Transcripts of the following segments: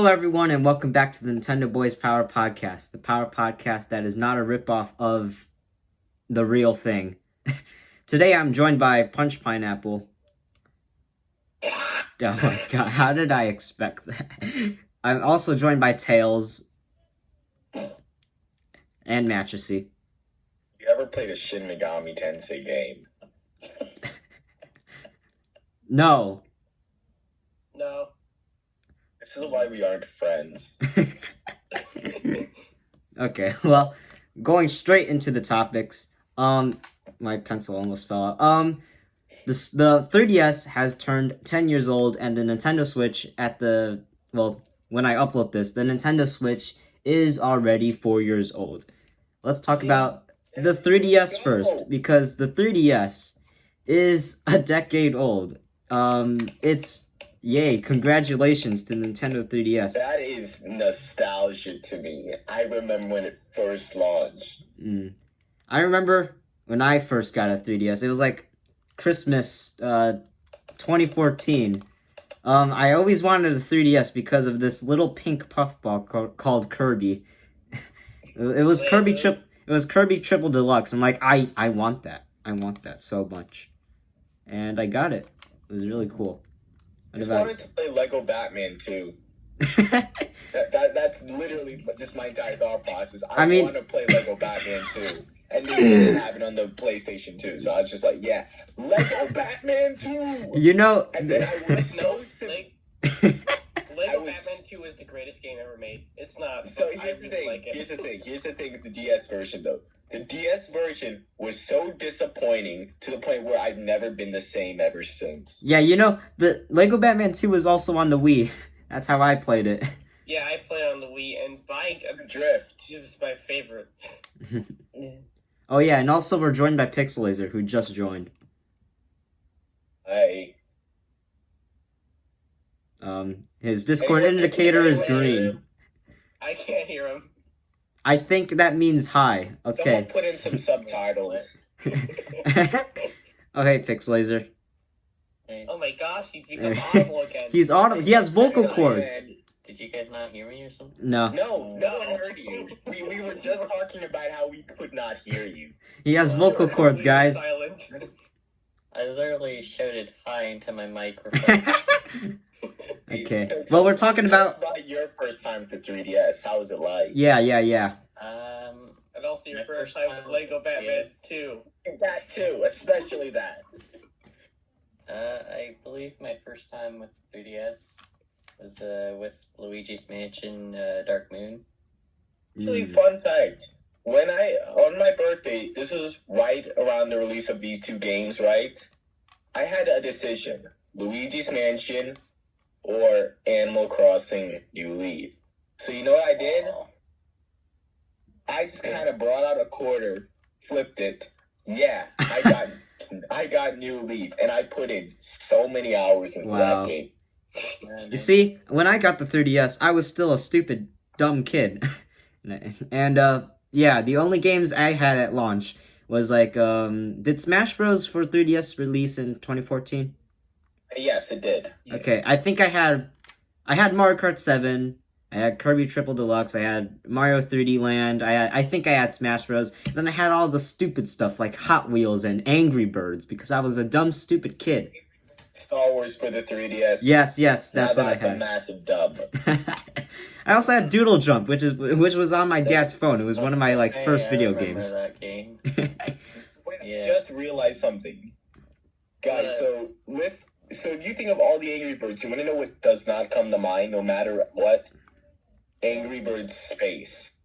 Hello, everyone, and welcome back to the Nintendo Boys Power Podcast, the Power Podcast that is not a ripoff of the real thing. Today, I'm joined by Punch Pineapple. Oh my god, how did I expect that? I'm also joined by Tails and Matryssey. You ever played a Shin Megami Tensei game? No. No. This is why we aren't friends. Okay, well, going straight into the topics. My pencil almost fell out. The 3DS has turned 10 years old, and the Nintendo Switch when I upload this, the Nintendo Switch is already 4 years old. Let's talk about the 3DS first, because the 3DS is a decade old. Yay, congratulations to Nintendo 3DS. That is nostalgia to me. I remember when it first launched. I remember when I first got a 3DS. It was like Christmas 2014. I always wanted a 3DS because of this little pink puffball called Kirby. It was Kirby Triple Deluxe. I'm like, I want that. I want that so much. And I got it. It was really cool. I just wanted to play Lego Batman too. That's literally just my entire thought process. I want to play Lego Batman too. And they didn't have it on the PlayStation 2, so I was just like, yeah, Lego Batman 2! You know... And then I was so sick. Lego Batman 2 is the greatest game ever made. It's not. So here's the thing with the DS version, though. The DS version was so disappointing to the point where I've never been the same ever since. Yeah, you know, the Lego Batman 2 was also on the Wii. That's how I played it. Yeah, I played on the Wii, and Drift is my favorite. Oh yeah, and also we're joined by Pixelazer, who just joined. Hey. His Discord indicator is green. I can't hear him. I think that means hi. Okay. Someone put in some subtitles. Okay, Pixelazer. Oh my gosh, he's become audible again. He's audible. He has vocal cords. Did you guys not hear me or something? No. No one heard you. We were just talking about how we could not hear you. He has vocal cords, guys. Silent. I literally shouted hi into my microphone. Okay. Well, we're talking Tell us about your first time with the 3DS. How was it like? Yeah. And also your first time with Lego Batman 2. That too, especially that. I believe my first time with 3DS was with Luigi's Mansion Dark Moon. Actually, fun fact. On my birthday, this was right around the release of these two games, right? I had a decision. Luigi's Mansion or Animal Crossing New Leaf. So you know what I did? I just kind of brought out a quarter, flipped it. Yeah, I got New Leaf, and I put in so many hours into that game. You see, when I got the 3DS, I was still a stupid, dumb kid. And, yeah, the only games I had at launch was, like, did Smash Bros. For 3DS release in 2014? Yes, it did. Okay, I think I had Mario Kart 7, I had Kirby Triple Deluxe, I had Mario 3D Land, I think I had Smash Bros. Then I had all the stupid stuff like Hot Wheels and Angry Birds because I was a dumb, stupid kid. Star Wars for the 3DS. Yes, that's what I had. That's a massive dub. I also had Doodle Jump, which was on my dad's phone. It was one of my first video games. That game. I just realized something, guys. So if you think of all the Angry Birds, you want to know what does not come to mind, no matter what? Angry Birds Space.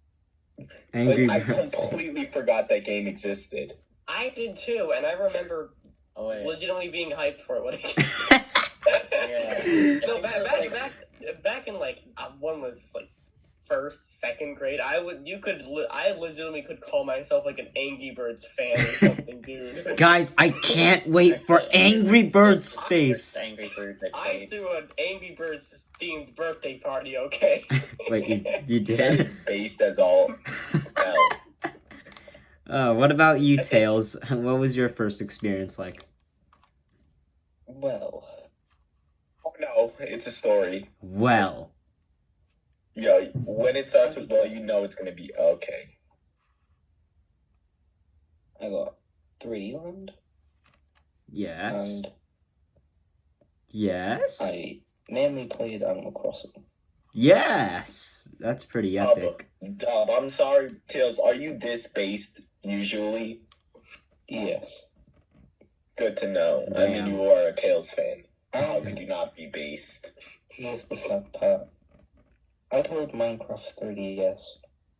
I completely forgot that game existed. I did too, and I remember legitimately being hyped for it when it came. No, back in one was first, second grade. I legitimately could call myself an Angry Birds fan or something, dude. Guys, I can't wait for Angry Birds Space. Angry Birds I threw an Angry Birds themed birthday party. Okay. Wait, you did? That is based as all hell. What about you, Tails? What was your first experience like? Well, oh no, it's a story. Well. Yo, when it starts with well, you know it's gonna be okay. I got 3D Land. Yes. And Yes. I mainly played Animal Crossing. Yes. That's pretty epic. Dub, I'm sorry, Tails. Are you this based usually? Yes. Good to know. I mean, Damn. you are a Tails fan. How could you not be based? Here's the sad part. I played Minecraft 3DS.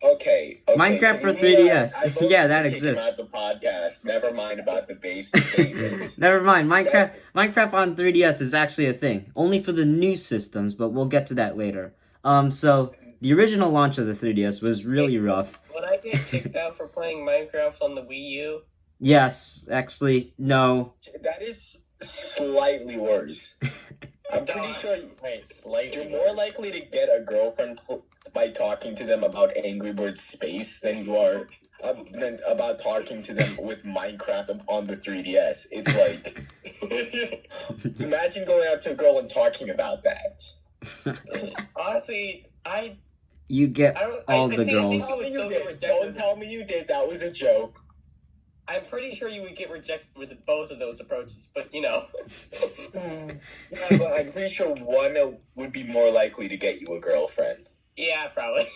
Okay. Minecraft for 3DS. Yeah, that exists. The podcast. Never mind about the based statement. Never mind. Minecraft on 3DS is actually a thing. Only for the new systems, but we'll get to that later. So the original launch of the 3DS was really rough. Would I get kicked out for playing Minecraft on the Wii U? Yes, actually, no. That is slightly worse. I'm pretty sure you're more likely to get a girlfriend by talking to them about Angry Birds Space than you are about talking to them with Minecraft on the 3DS. It's like, imagine going out to a girl and talking about that. Honestly, You get all the girls. Don't tell me you did. That was a joke. I'm pretty sure you would get rejected with both of those approaches, but you know. Yeah, but I'm pretty sure one would be more likely to get you a girlfriend. Yeah, probably.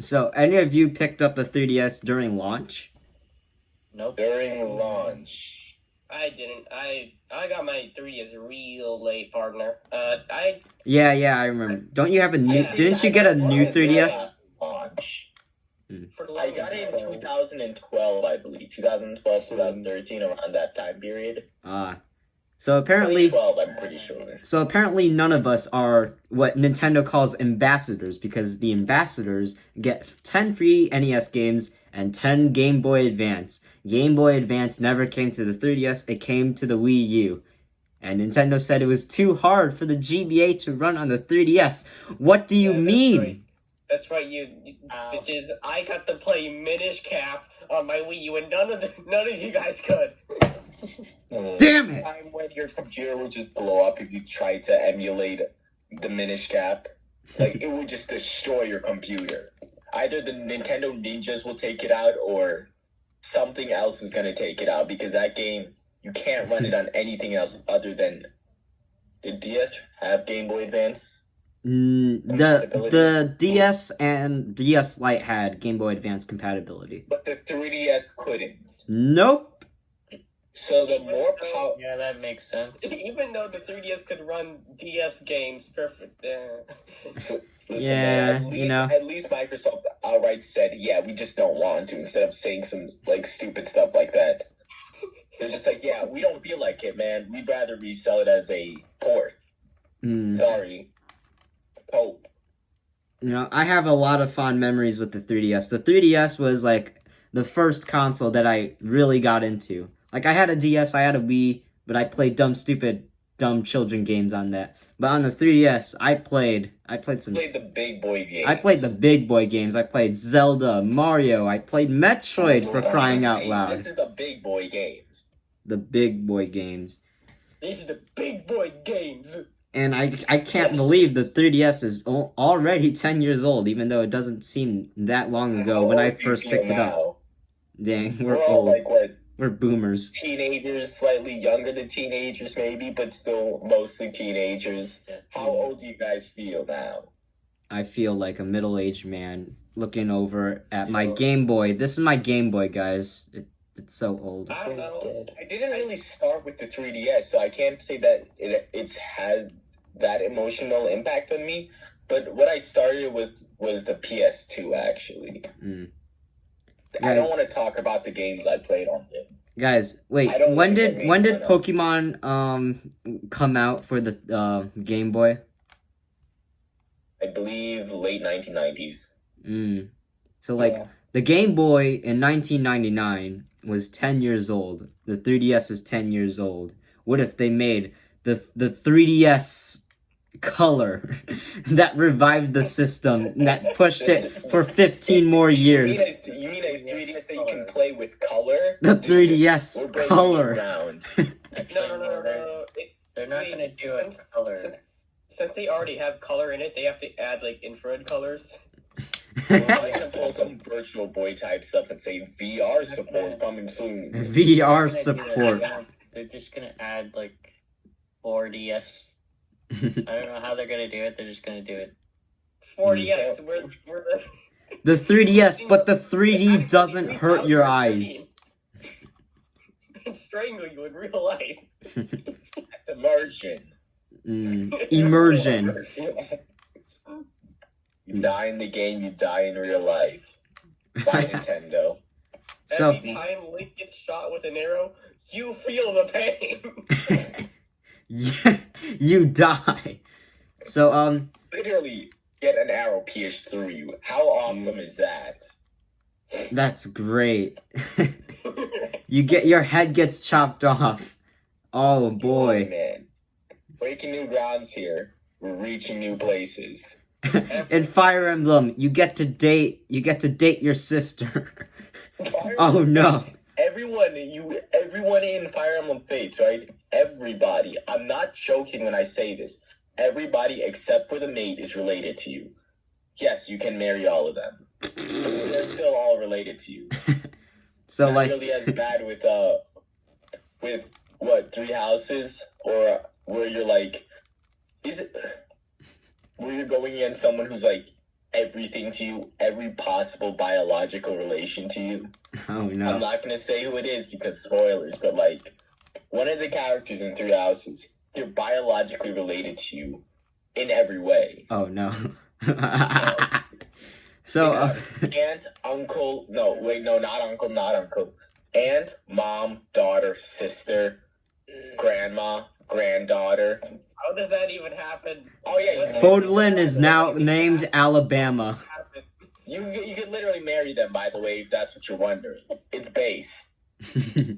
So, any of you picked up a 3DS during launch? Nope. During launch. I didn't. I got my 3DS real late, partner. Yeah, I remember. Don't you have a new? Didn't you get a new 3DS? Launch. for the I got it in 2012, I believe. 2012, 2013, around that time period. So apparently, 2012, I'm pretty sure. So apparently none of us are what Nintendo calls ambassadors, because the ambassadors get 10 free NES games and 10 Game Boy Advance. Game Boy Advance never came to the 3DS, it came to the Wii U. And Nintendo said it was too hard for the GBA to run on the 3DS. What do you mean? Right. That's right, you bitches. I got to play Minish Cap on my Wii U, and none of you guys could. Damn it! Time when your computer would just blow up if you tried to emulate the Minish Cap. Like, it would just destroy your computer. Either the Nintendo Ninjas will take it out, or something else is going to take it out, because that game, you can't run it on anything else other than... Did DS have Game Boy Advance? The DS and DS Lite had Game Boy Advance compatibility. But the 3DS couldn't. Nope. So the more power... Yeah, that makes sense. Even though the 3DS could run DS games perfect. So, listen, Yeah, man, you know. At least Microsoft outright said, yeah, we just don't want to, instead of saying some, like, stupid stuff like that. They're just like, yeah, we don't feel like it, man. We'd rather resell it as a port. Sorry. Hope. You know, I have a lot of fond memories with the 3DS. The 3DS was, like, the first console that I really got into. Like, I had a DS, I had a Wii, but I played dumb children games on that. But on the 3DS, I played some... Played the big boy games. I played the big boy games. I played Zelda, Mario, I played Metroid, for crying out loud. This is the big boy games. The big boy games. These are the big boy games. And I can't believe the 3DS is already 10 years old, even though it doesn't seem that long ago when I first picked it up. Dang, we're all old. like, what? We're boomers. Teenagers, slightly younger than teenagers maybe, but still mostly teenagers. How old do you guys feel now? I feel like a middle-aged man looking over at my Game Boy. This is my Game Boy, guys. It's so old. I don't know. I didn't really start with the 3DS, so I can't say that it's had that emotional impact on me. But what I started with was the PS2, actually. I don't want to talk about the games I played on it. Guys, wait. When did Pokemon come out for the Game Boy? I believe late 1990s. So the Game Boy in 1999 was 10 years old. The 3DS is 10 years old. What if they made the 3DS Color that revived the system, that pushed it for 15 more years? You mean a 3DS that you can play with color? The 3DS Color. No. They're not going to do it color. since they already have color in it, they have to add like infrared colors. I'm gonna pull some Virtual Boy type stuff and say VR support coming soon. VR They're gonna do support. that. They're just gonna add like 4DS. I don't know how they're gonna do it. They're just gonna do it. 4DS, we're The 3DS, but the 3D doesn't hurt your eyes. and strangle you in real life. That's immersion. Immersion. You die in the game, you die in real life. By Nintendo. So Every time Link gets shot with an arrow, you feel the pain. yeah, you die. So Literally get an arrow pierced through you. How awesome is that? that's great. Your head gets chopped off. Oh boy. Man. Breaking new grounds here. We're reaching new places. In Fire Emblem, you get to date your sister. Oh no. Everyone in Fire Emblem Fates, right? Everybody. I'm not joking when I say this. Everybody except for the mate is related to you. Yes, you can marry all of them. But they're still all related to you. So Not like really as bad with what, 3 houses? Or where you're like, where you're going in someone who's like everything to you, every possible biological relation to you. oh no. I'm not gonna say who it is because spoilers, but like one of the characters in 3 houses, they're biologically related to you in every way. Oh no. So Aunt, uncle, not uncle. Aunt, mom, daughter, sister, grandma, granddaughter. How does that even happen? Oh yeah, Fodlin is now named Alabama. you can literally marry them, by the way, if that's what you're wondering. It's base. Not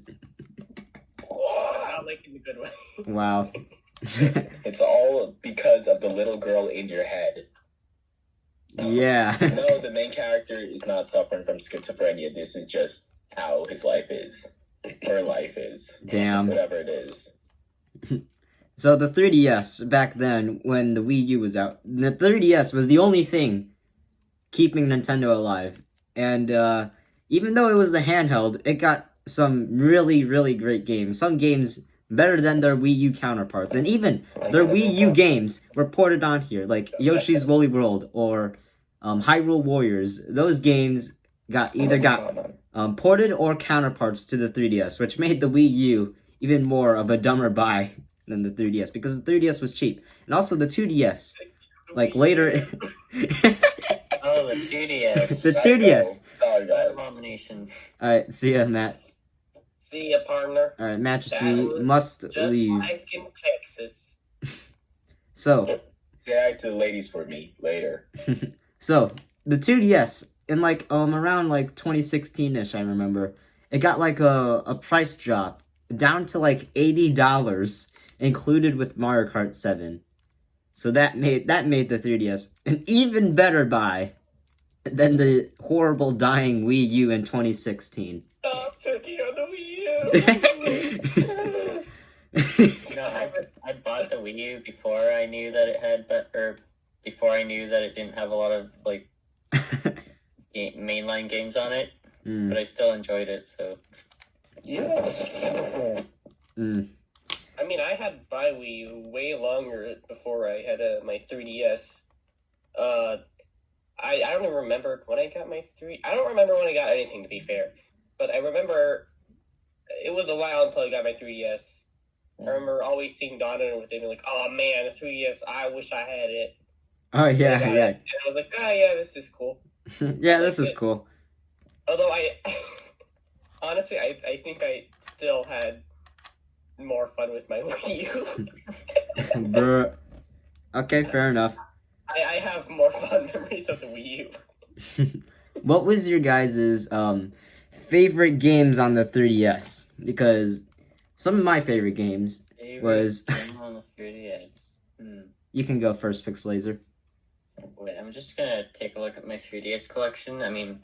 like in a good way. Wow. It's all because of the little girl in your head. Yeah. No, the main character is not suffering from schizophrenia. This is just how his life is. Her life is. Damn. Whatever it is. So the 3DS back then, when the Wii U was out, the 3DS was the only thing keeping Nintendo alive. And even though it was the handheld, it got some really, really great games. Some games better than their Wii U counterparts. And even their Wii U games were ported on here, like Yoshi's Woolly World or Hyrule Warriors. Those games got ported or counterparts to the 3DS, which made the Wii U even more of a dumber buy than the 3DS, because the 3DS was cheap. And also the 2DS. Like later... Oh, the 2DS. The 2DS. Sorry, guys. Abomination. Alright, see ya, Matt. See ya, partner. Alright, Matryssey must Just leave. like in Texas. So, Say hi to the ladies for me later. so the 2DS in like around like 2016ish, I remember, it got like a price drop down to like $80, included with Mario Kart 7. So that made the 3DS an even better buy than the horrible dying Wii U in 2016. Stop picking on the Wii You know, I bought the Wii U before I knew that it had, before I knew that it didn't have a lot of like mainline games on it, but I still enjoyed it. So Yeah. I mean, I had my Wii U way longer before I had my 3DS. I don't even remember when I got my I don't remember when I got anything, to be fair. But I remember it was a while until I got my 3DS. I remember always seeing Donovan with it and like, oh man, the 3DS, I wish I had it. Oh yeah, And yeah. And I was like, yeah, this is cool. Yeah, this is cool. Although honestly, I think I still had more fun with my Wii U. Bruh. Okay, fair enough. I have more fun memories of the Wii U. What was your guys' favorite games on the 3DS? Because some of my favorite games was... game on the 3DS. You can go first, Pixelazer. Wait, I'm just gonna take a look at my 3DS collection. I mean,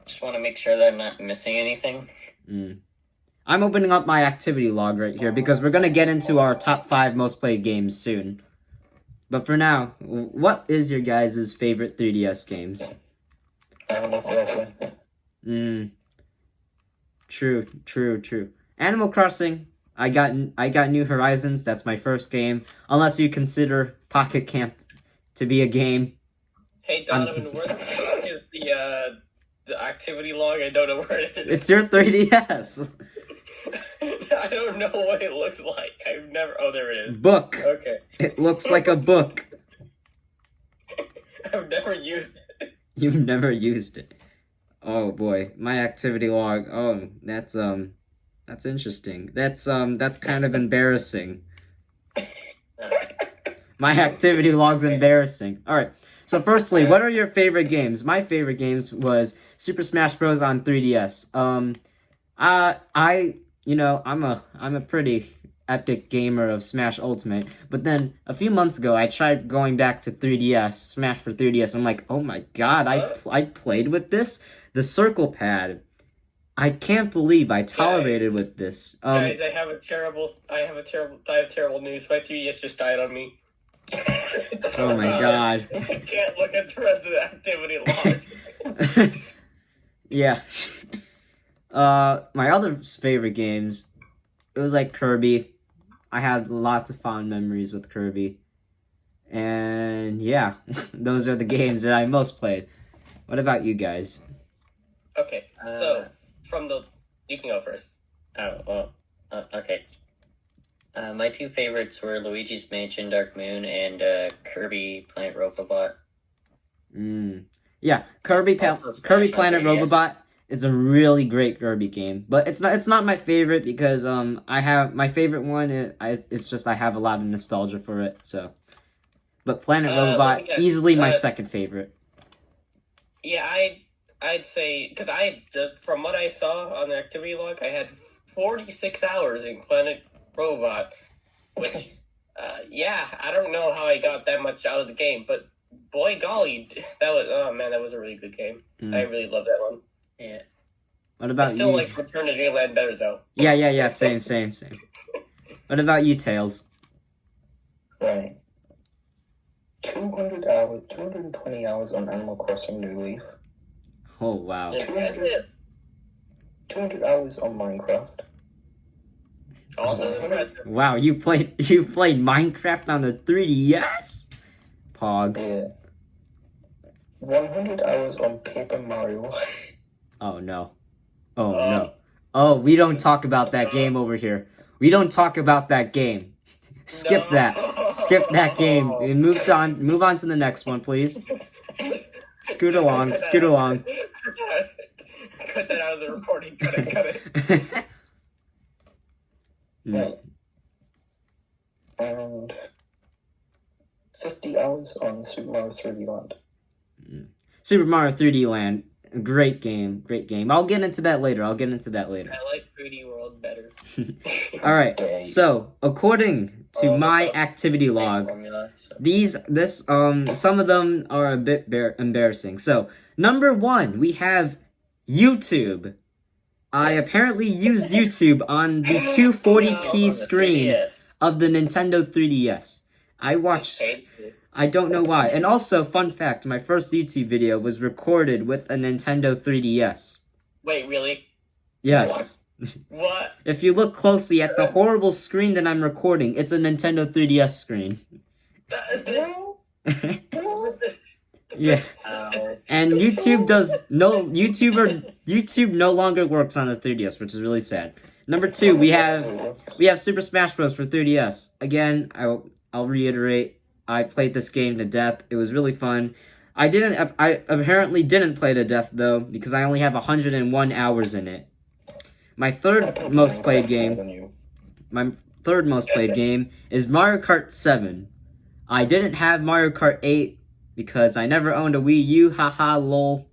just want to make sure that I'm not missing anything. I'm opening up my activity log right here because we're gonna get into our top 5 most played games soon. But for now, what is your guys' favorite 3DS games? Animal Crossing. True. Animal Crossing. I got New Horizons. That's my first game. Unless you consider Pocket Camp to be a game. Hey Donovan, where the fuck is the activity log? I don't know where it is. It's your 3DS. I don't know what it looks like. I've never. Oh, there it is. Book. Okay. It looks like a book. I've never used it. You've never used it. Oh boy, my activity log. Oh, that's interesting. That's kind of embarrassing. My activity log's embarrassing. All right. So firstly, what are your favorite games? My favorite games was Super Smash Bros. On 3DS. I'm a pretty epic gamer of Smash Ultimate, but then a few months ago, I tried going back to 3DS, Smash for 3DS. I'm like, oh my god, I played with this? The circle pad. I can't believe I tolerated with this. Guys, I have terrible news. My 3DS just died on me. Oh my god. I can't look at the rest of the activity log. Yeah. My other favorite games, it was like Kirby. I had lots of fond memories with Kirby. And yeah, those are the games that I most played. What about you guys? Okay, so you can go first. Oh, well, okay. My two favorites were Luigi's Mansion Dark Moon and Kirby Planet Robobot. Yeah, Kirby Planet 3DS. Robobot is a really great Kirby game, but it's not my favorite because I have my favorite one. It's just I have a lot of nostalgia for it. So, but Planet Robobot easily my second favorite. Yeah, I'd say because from what I saw on the activity log, I had 46 hours in Planet Robot, which, I don't know how I got that much out of the game, but boy golly, that was a really good game. I really love that one. Yeah. What about you? I still like Return to Dreamland better though. Yeah. Same. What about you, Tails? Right. 220 hours on Animal Crossing New Leaf. Oh wow. 200 hours on Minecraft. Also impressive. Wow, you played Minecraft on the 3DS? Pog. Yeah. 100 hours on Paper Mario. Oh no. Oh no. Oh, we don't talk about that game over here. We don't talk about that game. Skip that. Skip that game. And move on to the next one, please. Scoot along. Cut that out of the recording. Cut it. Right. And 50 hours on Super Mario 3D Land. Super Mario 3D Land. Great game. I'll get into that later. I like 3D World better. Alright, so according to my activity log, some of them are a bit embarrassing. So, number 1, we have YouTube. I apparently used YouTube on the 240p screen of the Nintendo 3DS. I don't know why. And also, fun fact, my first YouTube video was recorded with a Nintendo 3DS. Wait, really? Yes. What? If you look closely at the horrible screen that I'm recording, it's a Nintendo 3DS screen. Yeah. And YouTube no longer works on the 3DS, which is really sad. Number 2, we have Super Smash Bros. For 3DS. Again, I'll reiterate, I played this game to death. It was really fun. I apparently didn't play to death though, because I only have 101 hours in it. My third most played game is Mario Kart 7. I didn't have Mario Kart 8 because I never owned a Wii U, haha lol.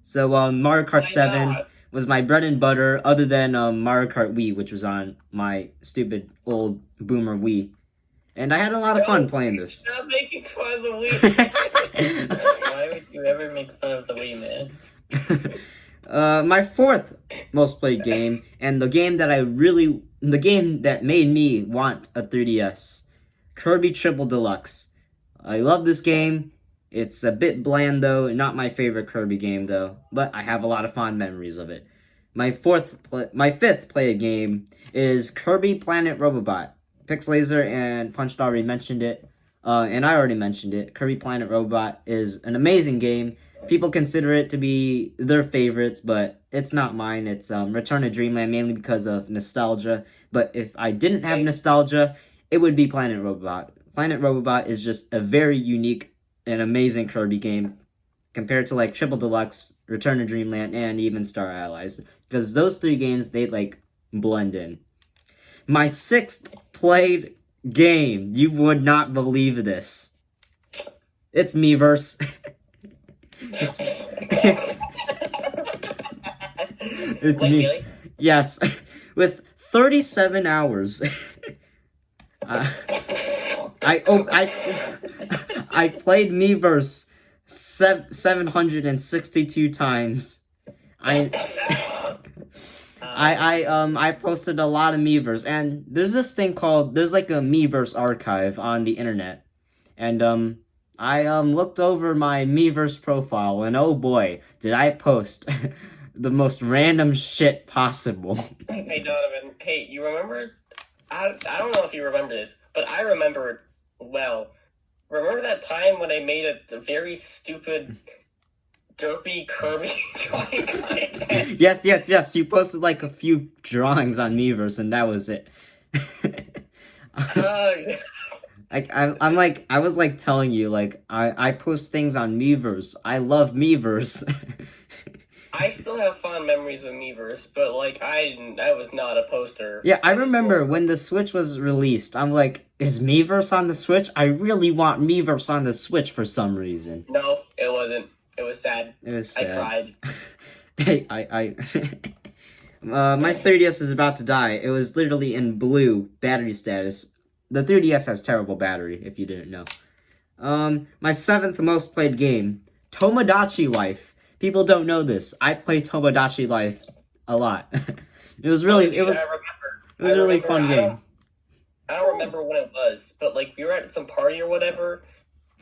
So Mario Kart 7 was my bread and butter, other than Mario Kart Wii, which was on my stupid old boomer Wii. And I had a lot of fun playing this. Stop making fun of the Wii. Why would you ever make fun of the Wii, man? My fourth most played game, and the game that made me want a 3DS, Kirby Triple Deluxe. I love this game. It's a bit bland though, not my favorite Kirby game though, but I have a lot of fond memories of it. My fifth play game is Kirby Planet Robobot. Pixelazer and Punched already mentioned it, and I already mentioned it. Kirby Planet Robobot is an amazing game. People consider it to be their favorites, but it's not mine. It's Return to Dreamland, mainly because of nostalgia. But if I didn't have nostalgia, it would be Planet Robobot. Planet Robobot is just a very unique and amazing Kirby game compared to like Triple Deluxe, Return to Dreamland, and even Star Allies. Because those three games, they like blend in. My sixth played game. You would not believe this. It's Miiverse. It's Wait, me. really? Yes, with 37 hours. I played Miiverse 762 times. I posted a lot of Miiverse, and there's like a Miiverse archive on the internet, and I looked over my Miiverse profile, and oh boy, did I post the most random shit possible. Hey Donovan, hey, you remember? I don't know if you remember this, but I remember it well. Remember that time when I made a very stupid derpy Kirby drawing contest? Yes. You posted like a few drawings on Miiverse, and that was it. I was like telling you, like I post things on Miiverse. I love Miiverse. I still have fond memories of Miiverse, but like I was not a poster. Yeah, I remember when the Switch was released. I'm like, is Miiverse on the Switch? I really want Miiverse on the Switch for some reason. No, it wasn't. It was sad. It was sad. I cried. Hey, my 3DS is about to die. It was literally in blue battery status. The 3DS has terrible battery, if you didn't know. My seventh most played game, Tomodachi Life. People don't know this. I play Tomodachi Life a lot. It was really I remember. It was a really fun game. I don't remember when it was, but like we were at some party or whatever,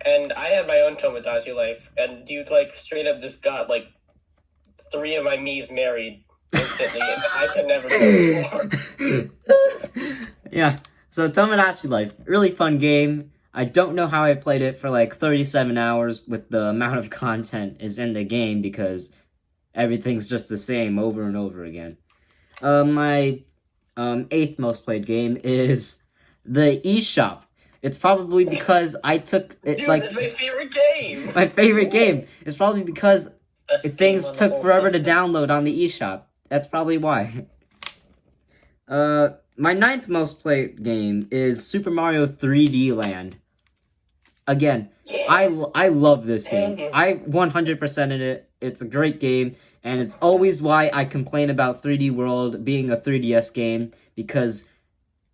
and I had my own Tomodachi Life, and dude like straight up just got like 3 of my Miis married instantly, and I could never go before. Yeah. So Tomodachi Life, really fun game. I don't know how I played it for like 37 hours with the amount of content is in the game because everything's just the same over and over again. My eighth most played game is the eShop. It's probably because I took it. Dude, like it's my favorite game. My favorite game. It's probably because things took forever to download on the eShop. That's probably why. My ninth most played game is Super Mario 3D Land. Again, I love this game. I 100%ed it. It's a great game, and it's always why I complain about 3D World being a 3DS game, because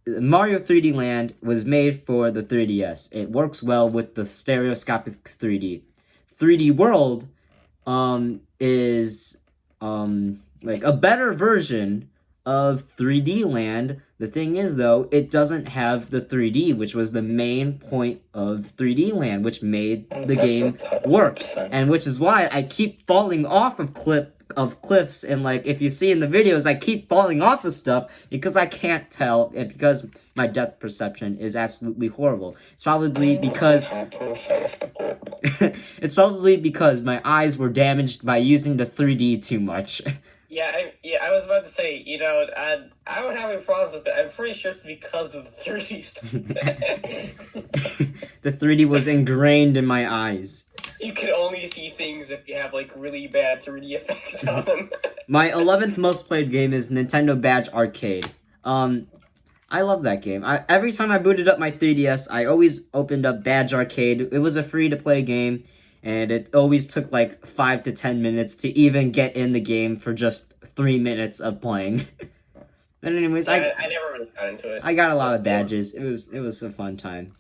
Mario 3D Land was made for the 3DS. It works well with the stereoscopic 3D. 3D World is like a better version of 3D Land. The thing is, though, it doesn't have the 3D, which was the main point of 3D Land, which made the game work, and which is why I keep falling off of cliffs, and like if you see in the videos, I keep falling off of stuff because I can't tell, and because my depth perception is absolutely horrible. It's probably because my eyes were damaged by using the 3D too much. Yeah, I was about to say, you know, I don't have any problems with it. I'm pretty sure it's because of the 3D stuff. The 3D was ingrained in my eyes. You can only see things if you have, like, really bad 3D effects on them. My 11th most played game is Nintendo Badge Arcade. I love that game. Every time I booted up my 3DS, I always opened up Badge Arcade. It was a free-to-play game, and it always took like 5 to 10 minutes to even get in the game for just 3 minutes of playing. But anyways, I never really got into it. I got a lot of badges. It was a fun time.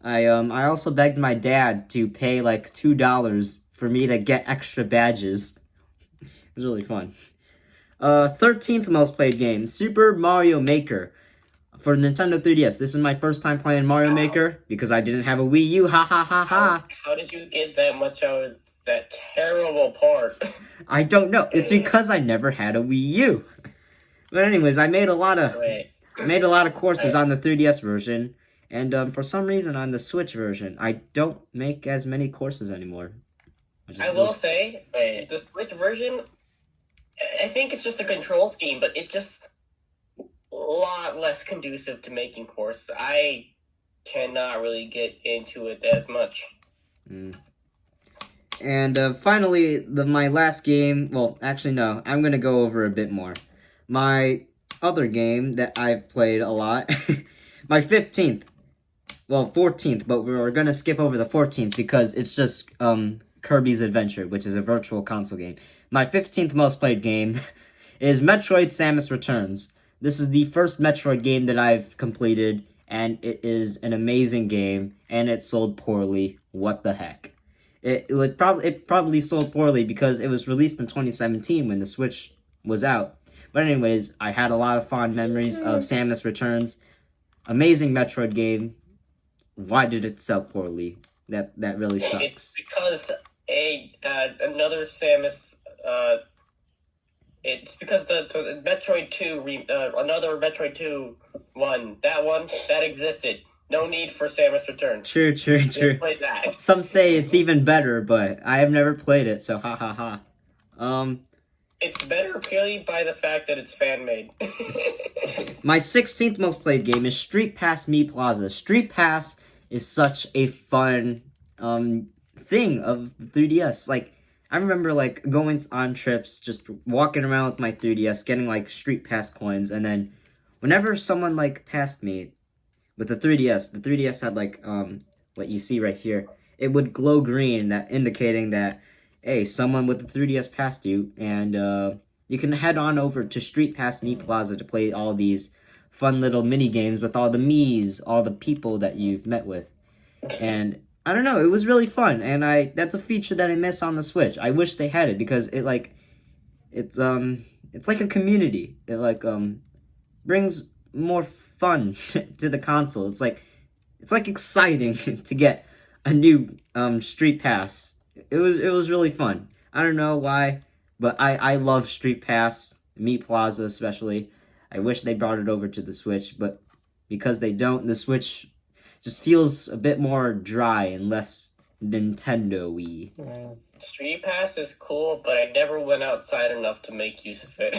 I also begged my dad to pay like $2 for me to get extra badges. It was really fun. 13th most played game, Super Mario Maker. for Nintendo 3DS. This is my first time playing Mario Wow. Maker because I didn't have a Wii U. Ha ha ha ha. How did you get that much out of that terrible port? I don't know. It's because I never had a Wii U. But anyways, I made a lot of courses on the 3DS version, and for some reason on the Switch version, I don't make as many courses anymore. I will say, the Switch version, I think it's just a control scheme, but it's just a lot less conducive to making courses. I cannot really get into it as much. And finally, my last game. Well, actually, no. I'm gonna go over a bit more. My other game that I've played a lot, my 15th, well 14th, but we're gonna skip over the 14th because it's just Kirby's Adventure, which is a virtual console game. My 15th most played game is Metroid Samus Returns. This is the first Metroid game that I've completed, and it is an amazing game, and it sold poorly. What the heck? It probably sold poorly because it was released in 2017 when the Switch was out. But anyways, I had a lot of fond memories of Samus Returns. Amazing Metroid game. Why did it sell poorly? That really sucks. It's because another Samus. It's because the Metroid 2 another Metroid 2 one that existed. No need for Samus Returns. True. Play that. Some say it's even better, but I have never played it, so ha ha ha. It's better purely by the fact that it's fan-made. My 16th most played game is Street Pass Me Plaza. Street Pass is such a fun thing of the 3DS. Like, I remember like going on trips, just walking around with my 3DS, getting like Street Pass coins, and then whenever someone like passed me with the 3DS had like what you see right here. It would glow green, that indicating that hey, someone with the 3DS passed you, and you can head on over to Street Pass Me Plaza to play all these fun little mini games with all the Miis, all the people that you've met with. And I don't know, it was really fun, and that's a feature that I miss on the Switch. I wish they had it because it's like a community. It like brings more fun to the console. It's like exciting to get a new Street Pass. It was really fun. I don't know why, but I love Street Pass, Meat Plaza especially. I wish they brought it over to the Switch, but because they don't, the Switch just feels a bit more dry and less Nintendo-y. Street Pass is cool, but I never went outside enough to make use of it.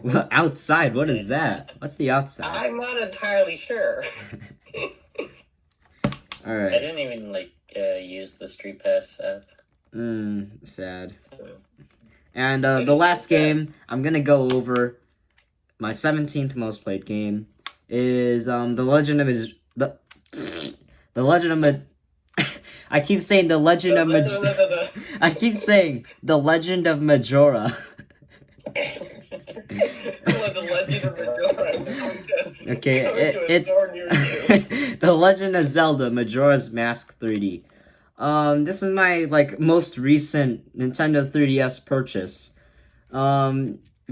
Well, outside? What is that? What's the outside? I'm not entirely sure. Alright. I didn't even use the Street Pass app. Sad. And the last game I'm gonna go over, my 17th most played game, is The Legend of I keep saying The Legend of I keep saying The Legend of Majora. Okay, it's The Legend of Zelda Majora's Mask 3D. This is my most recent Nintendo 3DS purchase.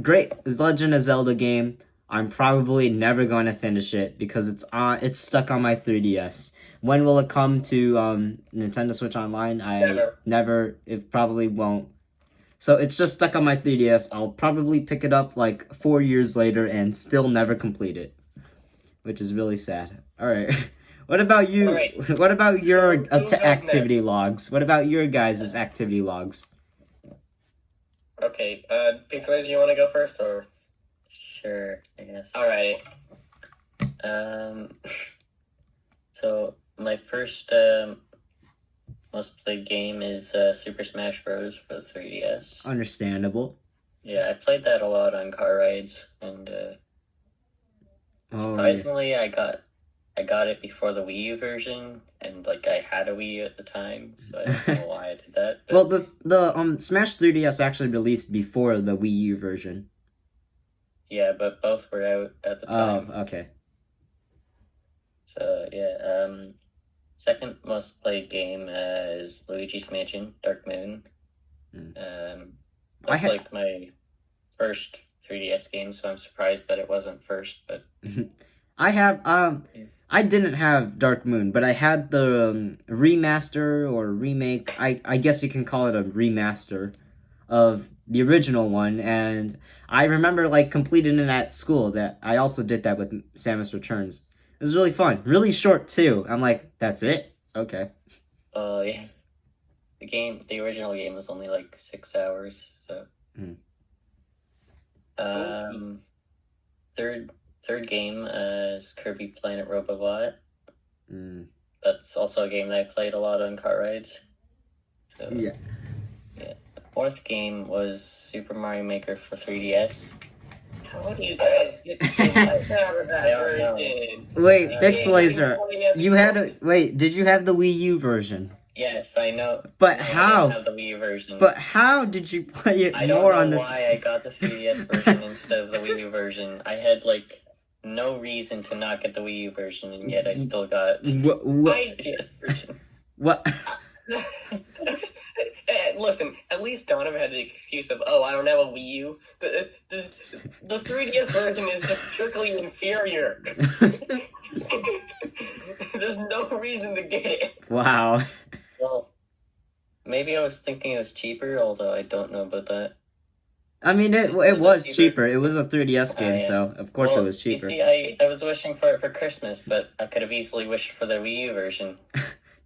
Great Legend of Zelda game. I'm probably never going to finish it because it's stuck on my 3DS. When will it come to Nintendo Switch Online? It probably won't. So it's just stuck on my 3DS. I'll probably pick it up 4 years later and still never complete it, which is really sad. All right. What about you? Right. What about your activity logs? What about your guys' activity logs? Okay, Pixelazer, you want to go first, or? Sure, I guess. Alrighty. So my first most played game is Super Smash Bros. For the 3DS. Understandable. Yeah, I played that a lot on car rides, and surprisingly, I got it before the Wii U version, and I had a Wii U at the time, so I don't know why I did that. But... Well, the Smash 3DS actually released before the Wii U version. Yeah, but both were out at the time. Oh, okay. So yeah, second most played game is Luigi's Mansion: Dark Moon. That's my first 3DS game, so I'm surprised that it wasn't first. But I didn't have Dark Moon, but I had the remaster or remake. I guess you can call it a remaster of the original one, and I remember like completing it at school. That I also did that with Samus Returns. It was really fun, really short too. I'm like, that's it? Okay. Yeah. The original game was only like 6 hours. So. Third game is Kirby Planet Robobot. That's also a game that I played a lot on car rides. So, yeah. The fourth game was Super Mario Maker for 3DS. How do you guys get so much out of that version? Wait, Pixelazer, did you have the Wii U version? Yes, I know. But no, how? I didn't have the Wii U version. But how did you play it I more don't on know the... why I got the 3DS version instead of the Wii U version. I had, like, no reason to not get the Wii U version, and yet I still got the 3DS version. What? Listen, at least Donovan had the excuse of, I don't have a Wii U. The 3DS version is just strictly inferior. There's no reason to get it. Wow. Well, maybe I was thinking it was cheaper, although I don't know about that. I mean, it was cheaper. It was a 3DS game, yeah. So of course it was cheaper. You see, I was wishing for it for Christmas, but I could have easily wished for the Wii U version.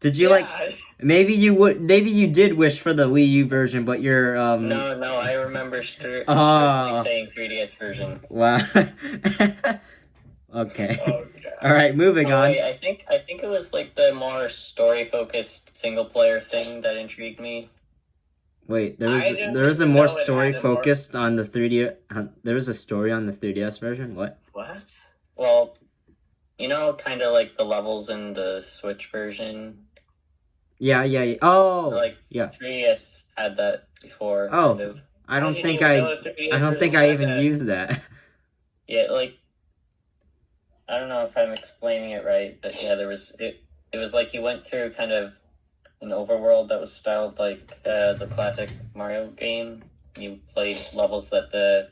Did you maybe you did wish for the Wii U version, but you're No, I remember strictly saying 3DS version. Wow. Okay. All right, moving on. Wait, I think it was like the more story-focused single-player thing that intrigued me. Wait, there was a more story-focused on the 3D. There was a story on the 3DS version. What? What? Well, kind of like the levels in the Switch version. Yeah. Oh, like, yeah. 3DS had that before. Oh, kind of. I don't think I even used that. Yeah, like, I don't know if I'm explaining it right, but yeah, there was it was like you went through kind of an overworld that was styled like the classic Mario game. You played levels that the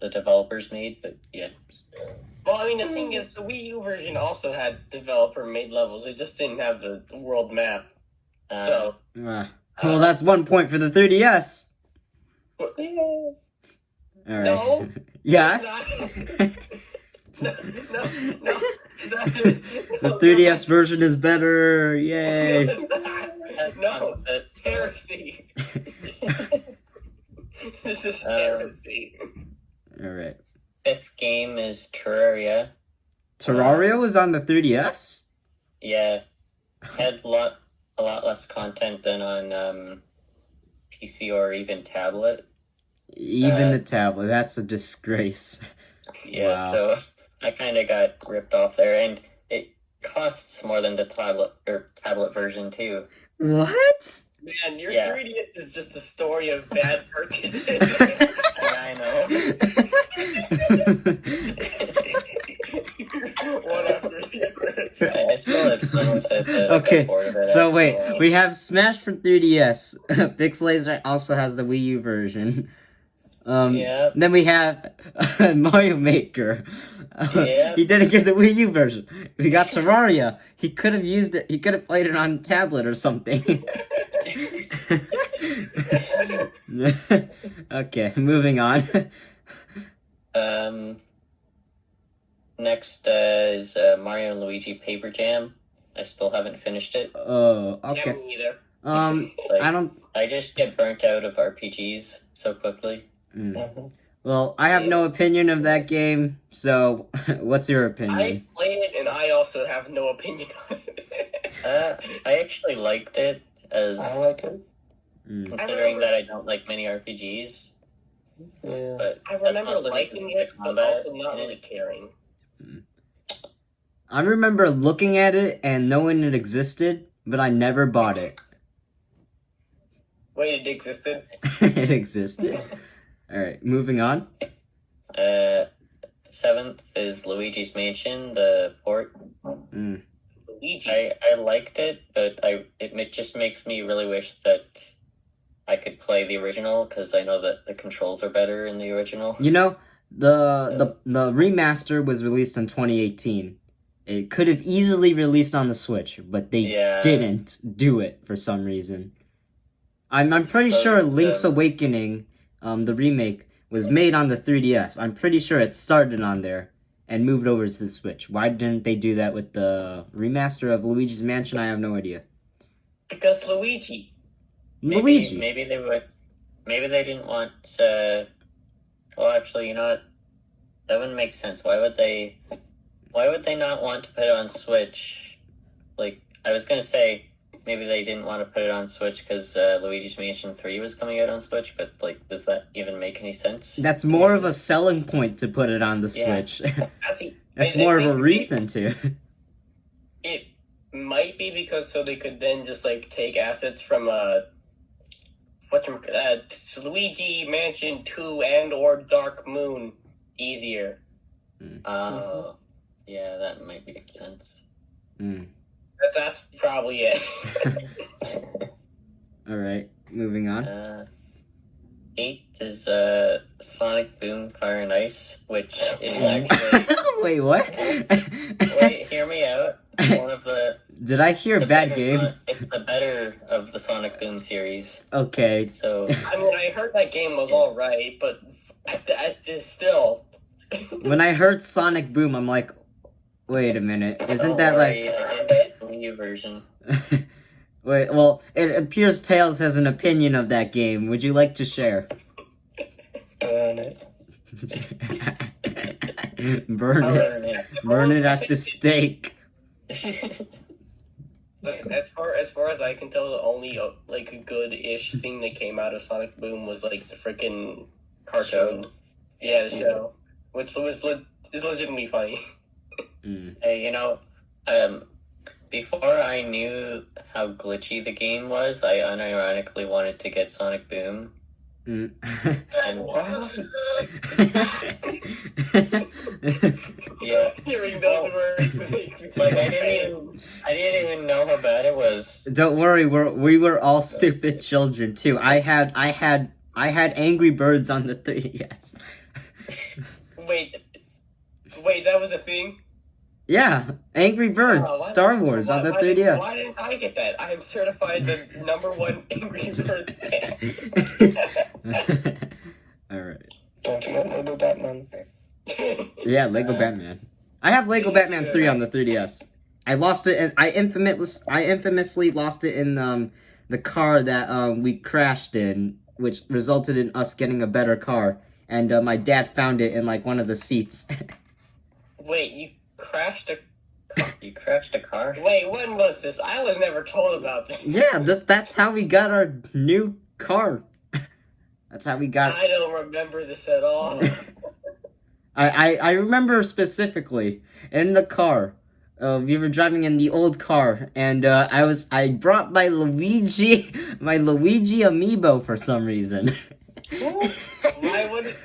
developers made, but yeah. Well, I mean, the thing is, the Wii U version also had developer-made levels. It just didn't have the world map. Well, that's 1 point for the 3DS. All right. No. Yes. No. The 3DS version is better. Yay. No, it's heresy. This is heresy. All right. Fifth game is Terraria. Terraria was on the 3DS? Yeah. Had a lot less content than on PC or even tablet. Even the tablet. That's a disgrace. Yeah, wow. So I kind of got ripped off there, and it costs more than the tablet version too. What? Man, your 3DS is just a story of bad purchases. I know. One after the I still had fun with it. Okay, so wait, we have Smash for 3DS. Pixelazer also has the Wii U version. Then we have Mario Maker. He didn't get the Wii U version. We got Terraria. He could have used it. He could have played it on tablet or something. Okay, moving on. Next is Mario and Luigi Paper Jam. I still haven't finished it. Oh, okay. Yeah, me either. I just get burnt out of RPGs so quickly. Well, I have no opinion of that game, so what's your opinion? I played it, and I also have no opinion on it. I actually liked it, I like it. considering that I don't like many RPGs. Yeah. But I remember liking it, but also not really caring. I remember looking at it and knowing it existed, but I never bought it. Wait, it existed? It existed. Alright, moving on. Seventh is Luigi's Mansion, the port. Luigi. I liked it, but it just makes me really wish that I could play the original, because I know that the controls are better in the original. You know, The remaster was released in 2018. It could have easily released on the Switch, but they didn't do it for some reason. I'm pretty sure Link's Awakening, the remake, was made on the 3DS. I'm pretty sure it started on there and moved over to the Switch. Why didn't they do that with the remaster of Luigi's Mansion? I have no idea. Because Luigi. Luigi. Maybe they would. Maybe they didn't want to. Well, actually, you know what? That wouldn't make sense. Why would they not want to put it on Switch? Like, I was gonna say maybe they didn't want to put it on Switch because Luigi's Mansion 3 was coming out on Switch, but like, does that even make any sense? That's more of a selling point to put it on the Switch. Actually, That's more of a reason to. It might be because so they could then just like take assets from Luigi Mansion 2 and or Dark Moon easier. Oh, yeah, that might make sense. That's probably it. All right, moving on. 8 is Sonic Boom Fire and Ice, which is actually. Wait, what? Wait, hear me out. One of the. Did I hear bad game? It's the better of the Sonic Boom series. Okay. So. I mean, I heard that game was alright, but I just still. When I heard Sonic Boom, I'm like, wait a minute, isn't that worry, like? I did the Wii version. Wait, well, it appears Tails has an opinion of that game. Would you like to share? Burn it. Burn it. Burn it at the stake. As far as I can tell, the only like good-ish thing that came out of Sonic Boom was like the freaking cartoon. Yeah, the show, which is legitimately funny. Hey, you know, before I knew how glitchy the game was, I unironically wanted to get Sonic Boom. And yeah, Hearing those words, like I didn't even know how bad it was. Don't worry, we were all stupid children too. I had Angry Birds on the 3DS. Wait, that was a thing? Yeah, Angry Birds, Star Wars on the 3DS. Why didn't I get that? I am certified the #1 Angry Birds fan. Alright. Don't forget Lego Batman. Yeah, Lego Batman. I have Lego Batman 3 on the 3DS. I lost it, and I infamously lost it in the car that we crashed in, which resulted in us getting a better car. And my dad found it in like one of the seats. Wait, you crashed a car? You crashed a car? Wait, when was this? I was never told about this. Yeah, that's how we got our new car. That's how we got. I don't remember this at all. I remember specifically in the car. We were driving in the old car, and I brought my Luigi amiibo for some reason. Why wouldn't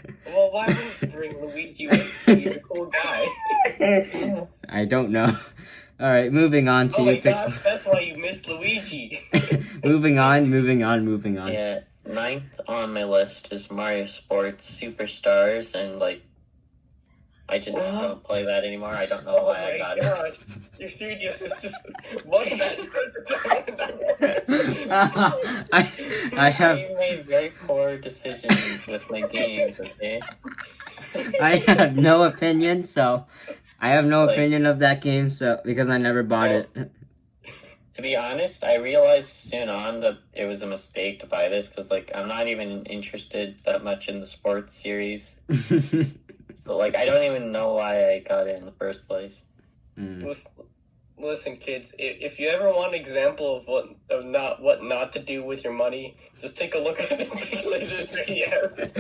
you bring Luigi with you? He's a cool guy. I don't know. Alright, moving on to oh my you, gosh, that's why you missed Luigi. moving on. Yeah, 9th on my list is Mario Sports Superstars, and like, I just don't play that anymore. I don't know why I got it. Your 3DS is just one bad. I have made very poor decisions with my games, okay? I have no opinion, so I have no opinion of that game, so because I never bought it. To be honest, I realized soon on that it was a mistake to buy this because, like, I'm not even interested that much in the sports series. So, like, I don't even know why I got it in the first place. Listen, kids. If you ever want an example of what not to do with your money, just take a look at Pixelazer 3DS.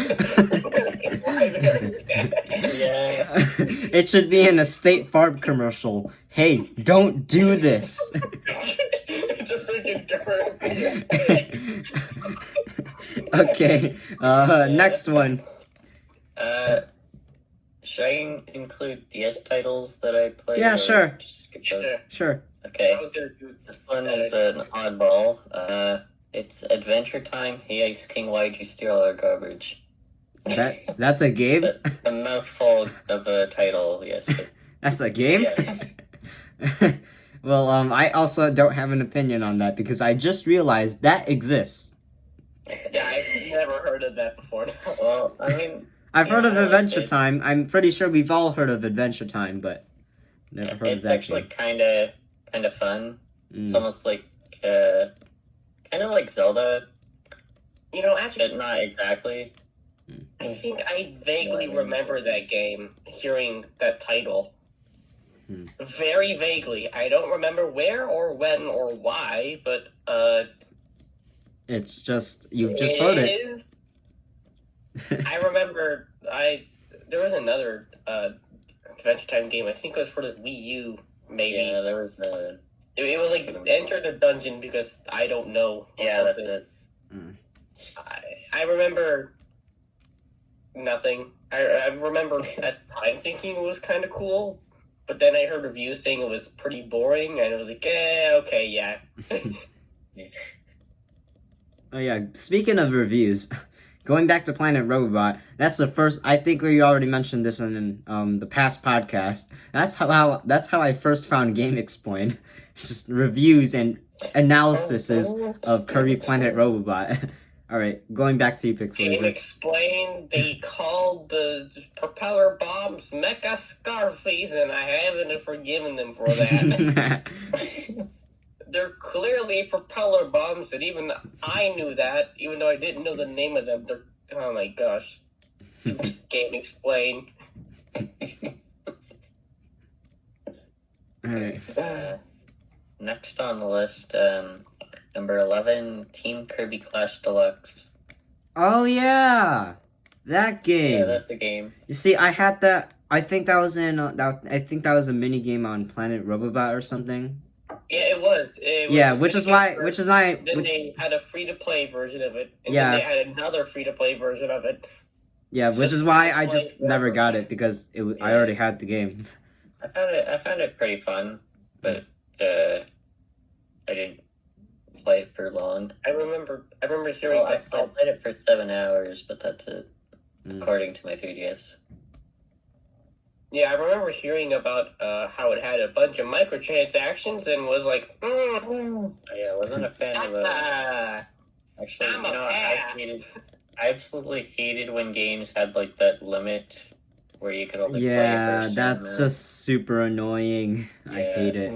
Yeah. It should be in a State Farm commercial. Hey, don't do this. It's a freaking different. Okay. Next one. Should I include DS titles that I played? Yeah, sure. Just skip those? Sure. Okay. This one is an oddball. It's Adventure Time. Hey, Ice King, why'd you steal our garbage? That's a game. A mouthful of a title, yes. But That's a game. yes. Well, I also don't have an opinion on that because I just realized that exists. Yeah, I've never heard of that before. Well, I mean, I've heard of Yeah, Adventure it- Time. I'm pretty sure we've all heard of Adventure Time, but never heard of it's that actually game. kind of fun. Mm. It's almost like kind of like Zelda, You know, actually, but not exactly. I think I vaguely Yeah. remember that game, hearing that title. Hmm. Very vaguely. I don't remember where or when or why, but It's just you've just heard it. is. I remember there was another Adventure Time game. I think it was for the Wii U, maybe. Yeah, there was the. It was like enter the dungeon because I don't know. or Yeah, that's something. it. I remember nothing. I remember at the time thinking it was kind of cool, but then I heard reviews saying it was pretty boring, and I was like, okay, yeah. Oh yeah, speaking of reviews, going back to Planet Robot, that's the first. I think we already mentioned this in the past podcast. That's how I first found Game Explain. It's just reviews and analyses of Kirby Planet Robot. All right, going back to you, Game Pixelazer. Explained they called the propeller bombs Mecha Scarface, and I haven't forgiven them for that. They're clearly propeller bombs, and even I knew that, even though I didn't know the name of them. They're, oh my gosh. Game Explain. All right. Next on the list, number 11, Team Kirby Clash Deluxe. Oh yeah, that game. Yeah, that's a game. You see, I had that. I think that was in. I think that was a mini game on Planet Robobot or something. Yeah, it was. Yeah, which is why. Then they had a free-to-play version of it, and Yeah. then they had another free-to-play version of it. Yeah, which is why I just never got it because I already had the game. I found it pretty fun, but I didn't play it for long. I remember hearing Well, I played it for 7 hours, but that's it, Mm. according to my 3DS. Yeah, I remember hearing about how it had a bunch of microtransactions and was like, Yeah, I wasn't a fan of it. Actually, I'm a pass. I absolutely hated when games had like that limit where you could only play it for Yeah, a certain that's amount. just super annoying. I Yeah. hate it.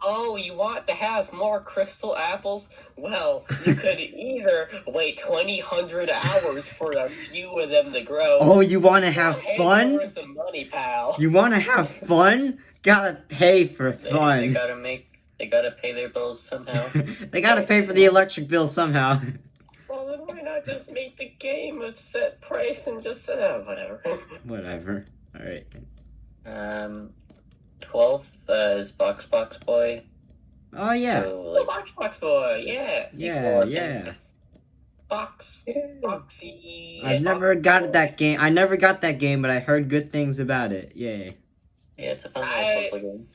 Oh, you want to have more crystal apples? Well, you could either wait 2,000 hours for a few of them to grow. Oh, you want to have Pay fun? for some money, pal. You want to have fun? Gotta pay for They fun. gotta pay their bills somehow. They gotta pay for the electric bill somehow. Well, then why not just make the game a set price and just whatever. Whatever. All right. 12th is Box Boy. Oh yeah. So, Oh, Box Boy, yeah. Yeah. Boxy. I've never got that game. I never got that game, but I heard good things about it. Yay. Yeah, it's a fun little puzzle game.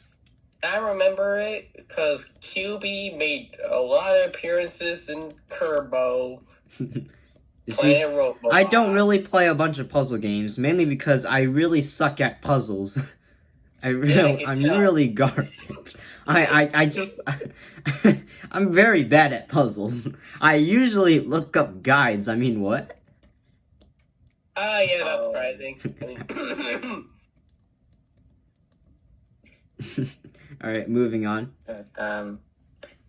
I remember it because QB made a lot of appearances in Turbo. You see, Planet Robot. I don't really play a bunch of puzzle games, mainly because I really suck at puzzles. I'm tell. really garbage. I just I'm very bad at puzzles. I usually look up guides. I mean, what? Ah, yeah, not surprising. I mean, All right, moving on.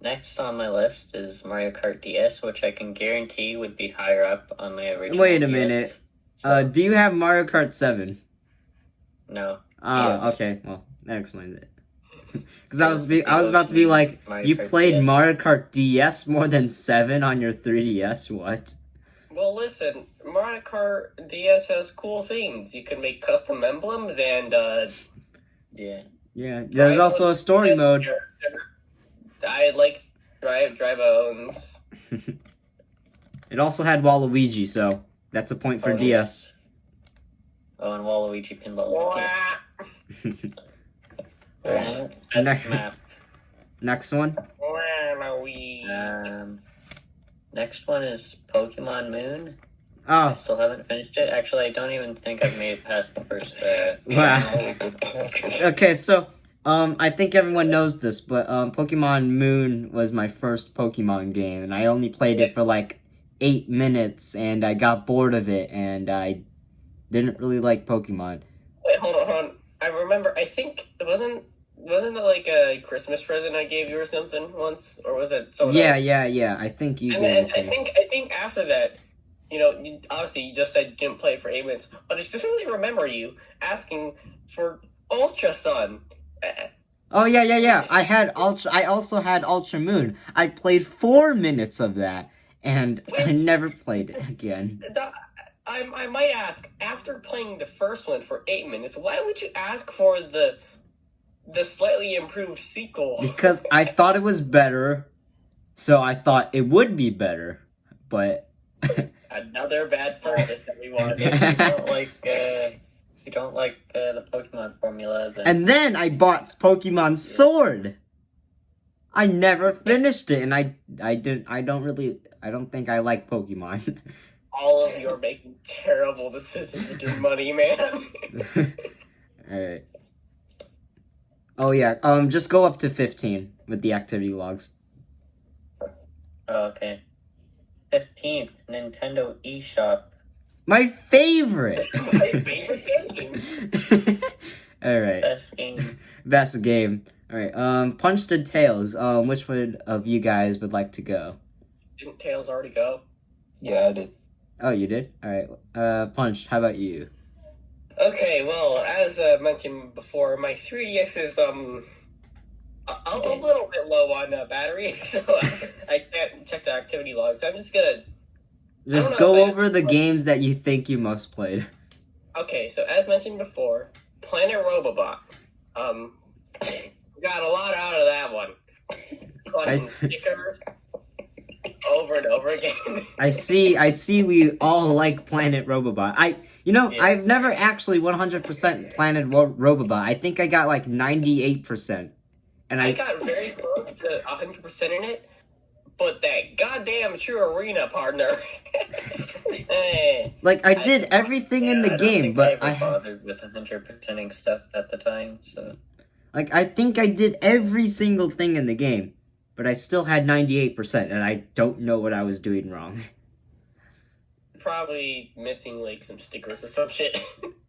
Next on my list is Mario Kart DS, which I can guarantee would be higher up on my original Wait a DS. minute. So, Do you have Mario Kart 7? no. Ah, Yes. okay. Well, that explains it. Because I was about to be like, Mario you Kart played DS. Mario Kart DS more than 7 on your 3DS? What? well, listen, Mario Kart DS has cool things. You can make custom emblems and Yeah. Yeah, there's also a story mode. I like drive-owns. It also had Waluigi, so that's a point for Oh, DS. Oh, and Waluigi Pinball. Best Next- map. Next one? Waluigi. Next one is Pokemon Moon. I Oh, still haven't finished it. Actually, I don't even think I've made it past the first. wow. Okay, so I think everyone knows this, but Pokemon Moon was my first Pokemon game, and I only played it for like 8 minutes, and I got bored of it, and I didn't really like Pokemon. Wait, hold on. I remember. I think it wasn't it like a Christmas present I gave you or something once, or was it someone else? Yeah. I think you And gave then it to me. I think after that, obviously you just said you didn't play it for 8 minutes, but I specifically remember you asking for Ultra Sun. Oh yeah. I also had Ultra Moon. I played 4 minutes of that, and I never played it again. I might ask, after playing the first one for 8 minutes, why would you ask for the slightly improved sequel? Because I thought it was better, so I thought it would be better, but Another bad purchase that we wanted. If you don't like the Pokemon formula, then And then I bought Pokemon Sword. I never finished it, and I don't think I like Pokemon. All of you are making terrible decisions with your money, man. Alright. Oh yeah, just go up to 15 with the activity logs. oh, okay. 15th, Nintendo eShop. My favorite! My favorite game. Alright. Best game. Best game. Alright, Punched Tails. Which one of you guys would like to go? Didn't Tails already go? Yeah, I did. Oh, you did? Alright. Punched, how about you? Okay, well, as mentioned before, my 3DS is a little bit low on battery, so I can't check the activity logs. I'm just gonna... Just go over the games that you think you most played. Okay, so as mentioned before, Planet Robobot. Got a lot out of that one. Collecting stickers over and over again. I see we all like Planet Robobot. I've never actually 100% Planet Robobot. I think I got like 98%. And I got very close to 100% in it, but that goddamn True Arena partner. Like, I did everything in the game, but I bothered with 100%ing stuff at the time, so... Like, I think I did every single thing in the game, but I still had 98%, and I don't know what I was doing wrong. Probably missing, like, some stickers or some shit.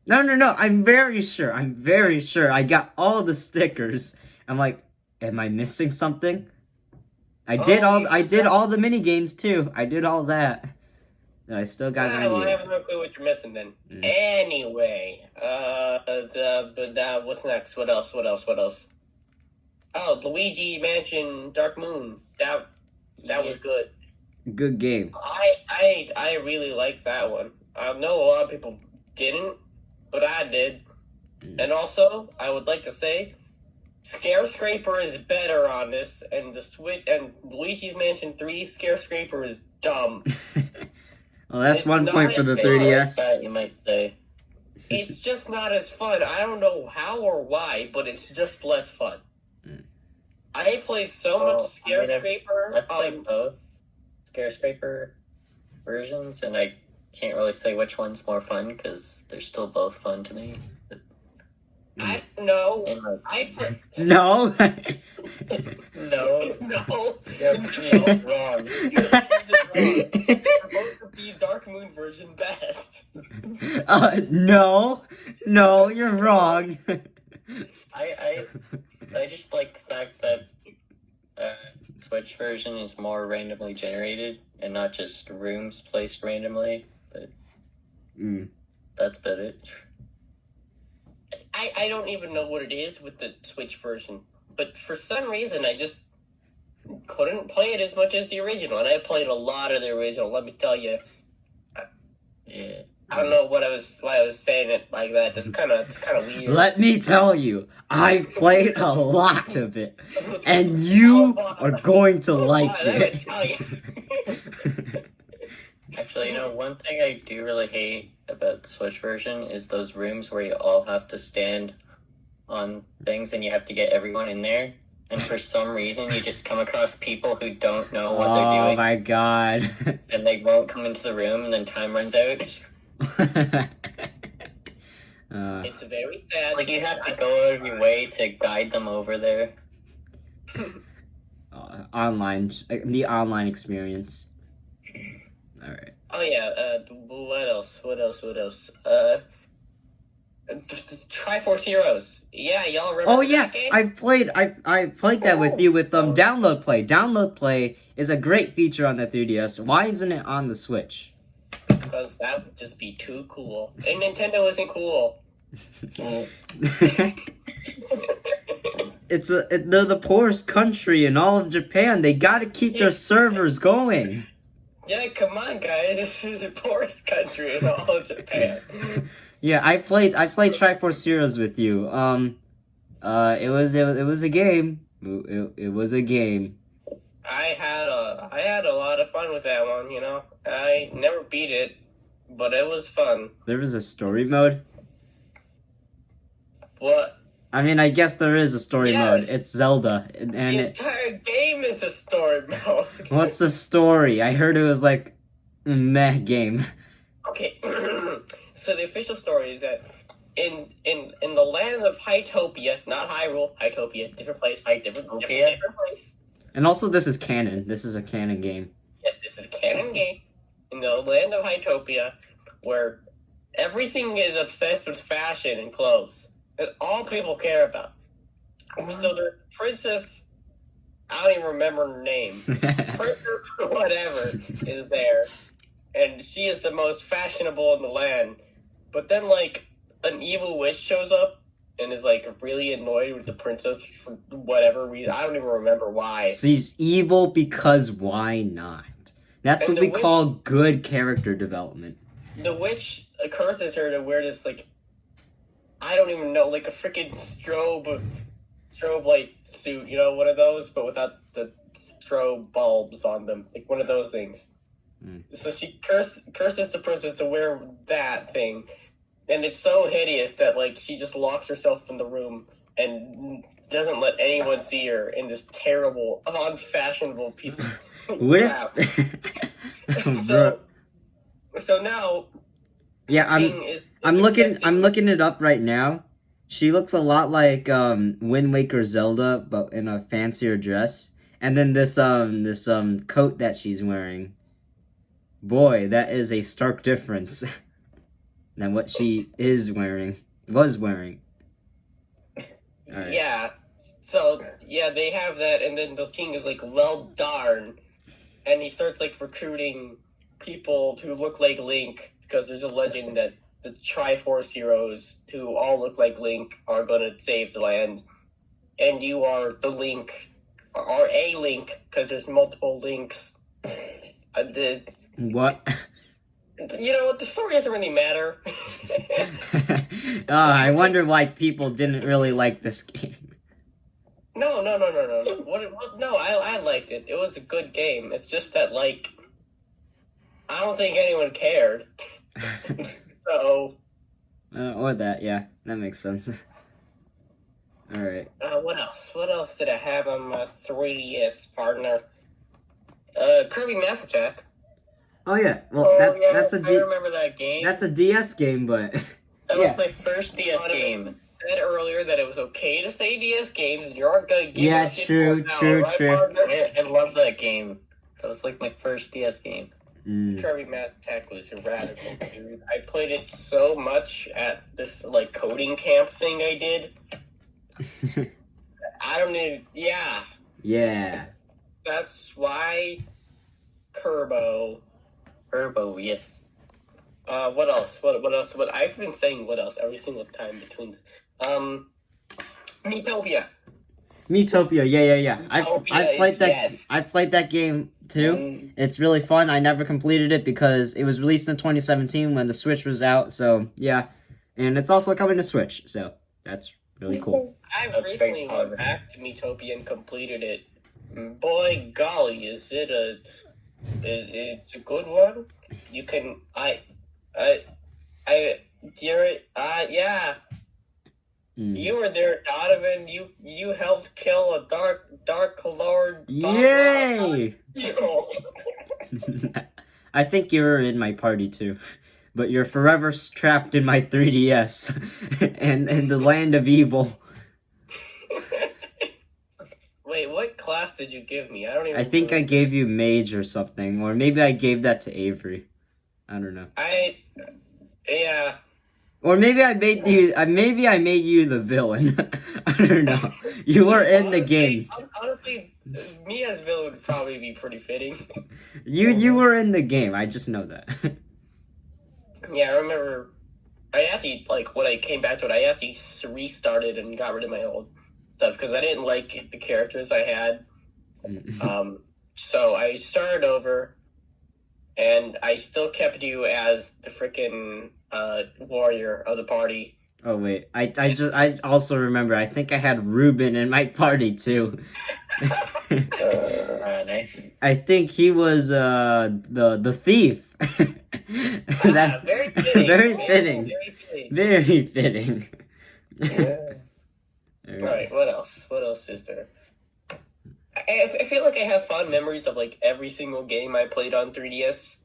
No, I'm very sure I got all the stickers. I'm like, am I missing something? I did all the mini games too. I did all that. And I still got 98. Well, I have no clue what you're missing then. Anyway, what's next? What else? Oh, Luigi Mansion Dark Moon. That was good. Good game. I really liked that one. I know a lot of people didn't, but I did. And also, I would like to say, Scarescraper is better on this, and the Switch and Luigi's Mansion 3 Scarescraper is dumb. Well, that's It's 1 point for the not 3DS. That, you might say. It's just not as fun. I don't know how or why, but it's just less fun. I played so much Scarescraper. I've played both Scarescraper versions, and I can't really say which one's more fun, because they're still both fun to me. I don't know. I played... No. No. You're wrong. You're supposed to be Dark Moon version best. No, you're wrong. I just like the fact that Switch version is more randomly generated and not just rooms placed randomly. But that's about it. I don't even know what it is with the Switch version, but for some reason I just couldn't play it as much as the original, and I played a lot of the original. Let me tell you. Yeah. I don't know why I was saying it like that. It's kind of weird. Let me tell you, I played a lot of it, and you are going to like Let me tell you. Actually, one thing I do really hate about the Switch version is those rooms where you all have to stand on things and you have to get everyone in there. and for some reason you just come across people who don't know what they're Oh doing, my god. and they won't come into the room, and then time runs out. It's very sad. Like, you have to go out of your way to guide them over there. The online experience. All right. Oh yeah. What else? Triforce Heroes. Yeah, y'all remember? Oh yeah, that game? I played that with you with Download Play. Download Play is a great feature on the 3DS. Why isn't it on the Switch? Because that would just be too cool. And Nintendo isn't cool. They're the poorest country in all of Japan. They gotta keep their servers going. Yeah, come on, guys. This is the poorest country in all of Japan. Yeah, I played Triforce Heroes with you. It was a game. It was a game. I had a lot of fun with that one. You know, I never beat it, but it was fun. There was a story mode. What? I mean, I guess there is a story mode. It's Zelda, and The entire game is a story mode. What's the story? I heard it was like a meh game. Okay, so the official story is that in the land of Hytopia, not Hyrule, Hytopia, different place, different place. And also, this is canon. This is a canon game. Yes, this is a canon game in the land of Hytopia, where everything is obsessed with fashion and clothes. That's all people care about. So the princess, I don't even remember her name. Princess whatever is there. And she is the most fashionable in the land. But then, like, an evil witch shows up and is, like, really annoyed with the princess for whatever reason. I don't even remember why. She's evil because why not? That's And what we call good character development. The witch curses her to wear this, like, I don't even know, like a freaking strobe light suit, you know, one of those, but without the strobe bulbs on them, like one of those things. So she curses the princess to wear that thing, and it's so hideous that, like, she just locks herself in the room and doesn't let anyone see her in this terrible, unfashionable piece of crap. So now, yeah, I'm looking it up right now. She looks a lot like Wind Waker Zelda, but in a fancier dress. And then this coat that she's wearing. Boy, that is a stark difference than what she was wearing. Right. Yeah. So yeah, they have that, and then the king is like, "Well darn," and he starts like recruiting people who look like Link, because there's a legend that the Triforce heroes who all look like Link are going to save the land, and you are the Link, or a Link, because there's multiple Links. What? You know what? The story doesn't really matter. I wonder why people didn't really like this game. No. No, I liked it. It was a good game. It's just that, like, I don't think anyone cared. So. Or that, yeah. That makes sense. Alright. What else? What else did I have on my 3DS, partner? Kirby Mass Attack. Oh, yeah. Well, I remember that game. That's a DS game, but... That was my first DS game. I said earlier that it was okay to say DS games, and you aren't going to give a shit true. I love that game. That was like my first DS game. Kirby Mass Attack was radical, dude. I played it so much at this, like, coding camp thing I did. I don't need... Yeah. Yeah. That's why... Turbo, yes. What else? What else? I've been saying what else every single time between... Miitopia. Yeah. I played that. Yes. I played that game too. It's really fun. I never completed it because it was released in 2017 when the Switch was out. So yeah, and it's also coming to Switch. So that's really cool. I recently went back to Miitopia and completed it. Boy, golly, it's a good one. You can yeah. You were there, Donovan. You helped kill a dark lord. Yay! Yo. I think you were in my party too, but you're forever trapped in my 3DS and the land of evil. Wait, what class did you give me? I don't even. I think I gave you mage or something, or maybe I gave that to Avery. I don't know. Yeah. Or maybe I made you. Maybe I made you the villain. I don't know. You were in the game. Honestly, me as villain would probably be pretty fitting. You were in the game. I just know that. Yeah, I remember. I actually when I came back to it, I actually restarted and got rid of my old stuff because I didn't like the characters I had. So I started over, and I still kept you as the freaking warrior of the party. Oh wait, I also remember. I think I had Ruben in my party too. Nice. I think he was the thief. Very fitting. Very fitting. Very fitting. Yeah. Alright, what else? What else is there? I feel like I have fond memories of every single game I played on 3DS.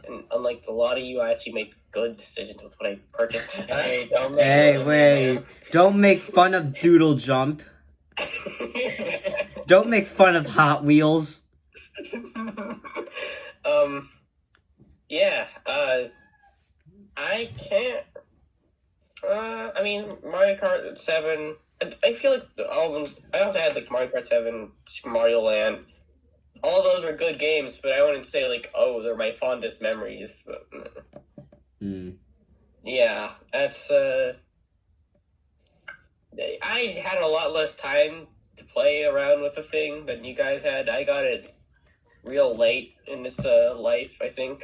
And unlike a lot of you, I actually make good decisions with what I purchased. Hey, Wait. Don't make fun of Doodle Jump. Don't make fun of Hot Wheels. Yeah, I can't, I mean, Mario Kart 7, I feel like I also had, Mario Kart 7, Super Mario Land, all those were good games, but I wouldn't say, they're my fondest memories, but, yeah, that's, I had a lot less time to play around with the thing than you guys had. I got it real late in this, life, I think.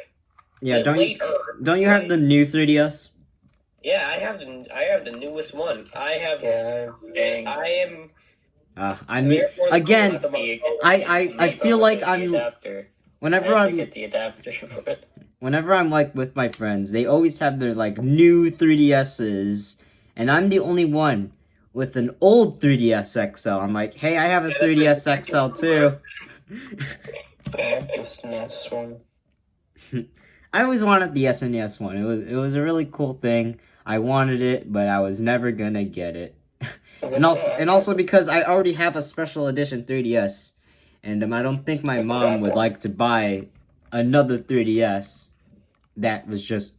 Yeah, don't you have the new 3DS? Yeah, I have the newest one. I am. I mean, again, I feel like I'm. Whenever I'm get the adapter for it. Whenever I'm with my friends, they always have their new 3DSs, and I'm the only one with an old 3DS XL. I'm like, hey, I have a 3DS XL too. I have the SNES one. I always wanted the SNES one. It was a really cool thing. I wanted it, but I was never gonna get it. and also because I already have a special edition 3DS, and I don't think my mom would like to buy another 3DS. That was just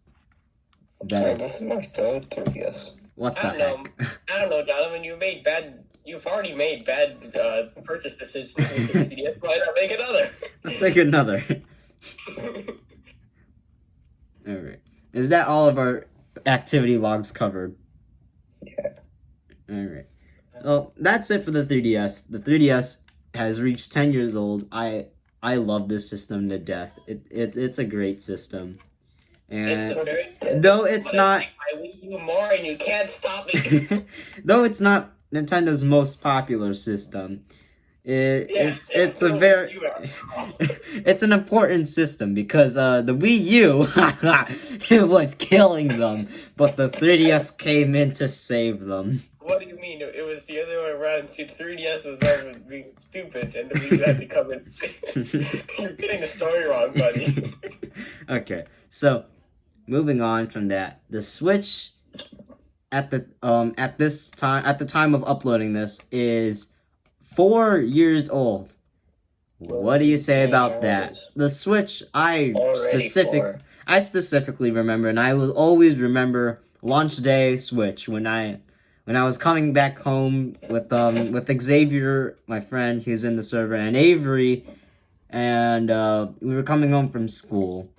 better. Yeah, this is my third 3DS. What the heck? I don't know, Donovan. You've already made bad purchase decisions with the CDS. Why not make another? Let's make another. Alright. Is that all of our activity logs covered? Yeah. Alright. Well, that's it for the 3DS. The 3DS has reached 10 years old. I love this system to death. It's a great system. And though it's not I Wii U more and you can't stop me. though it's not Nintendo's most popular system, it's a very it's an important system because the Wii U it was killing them, but the 3DS came in to save them. What do you mean? It was the other way around. See, the 3DS was over being stupid, and the Wii U had to come in. You're getting the story wrong, buddy. Okay, so moving on from that, the Switch at the time of uploading this is 4 years old. What do you say about that? The Switch, I specifically remember, and I will always remember launch day Switch when I was coming back home with Xavier, my friend who's in the server, and Avery, and we were coming home from school.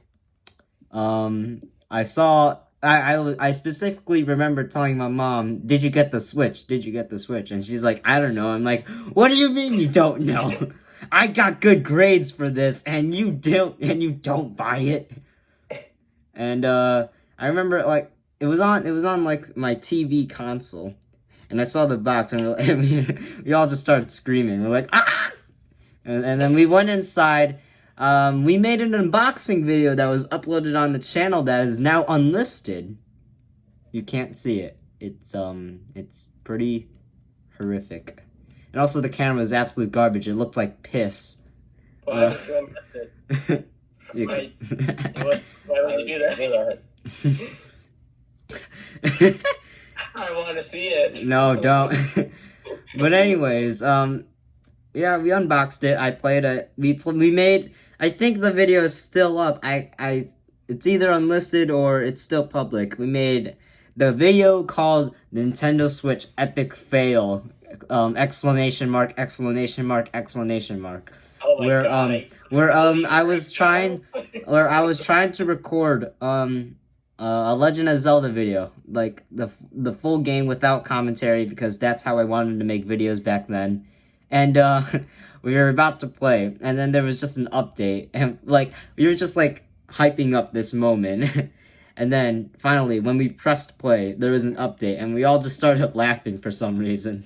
I specifically remember telling my mom, "Did you get the Switch? Did you get the Switch?" And she's like, "I don't know." I'm like, "What do you mean you don't know? I got good grades for this, and you don't buy it." And I remember it was on my TV console, and I saw the box, and we all just started screaming. We're like, "Ah!" And then we went inside. We made an unboxing video that was uploaded on the channel that is now unlisted. You can't see it. it's pretty horrific. And also the camera is absolute garbage. It looked like piss. Why would you unlist it? You Why, could- why would you do that? I want to see it. No, don't. But anyways, yeah, we unboxed it. I played it. We made. I think the video is still up. It's either unlisted or it's still public. We made the video called Nintendo Switch Epic Fail! Exclamation mark! Exclamation mark! Exclamation mark! Oh my god. I was trying to record a Legend of Zelda video, like the full game without commentary, because that's how I wanted to make videos back then. And we were about to play, and then there was just an update, and like we were just like hyping up this moment. And then finally, when we pressed play, there was an update, and we all just started laughing for some reason.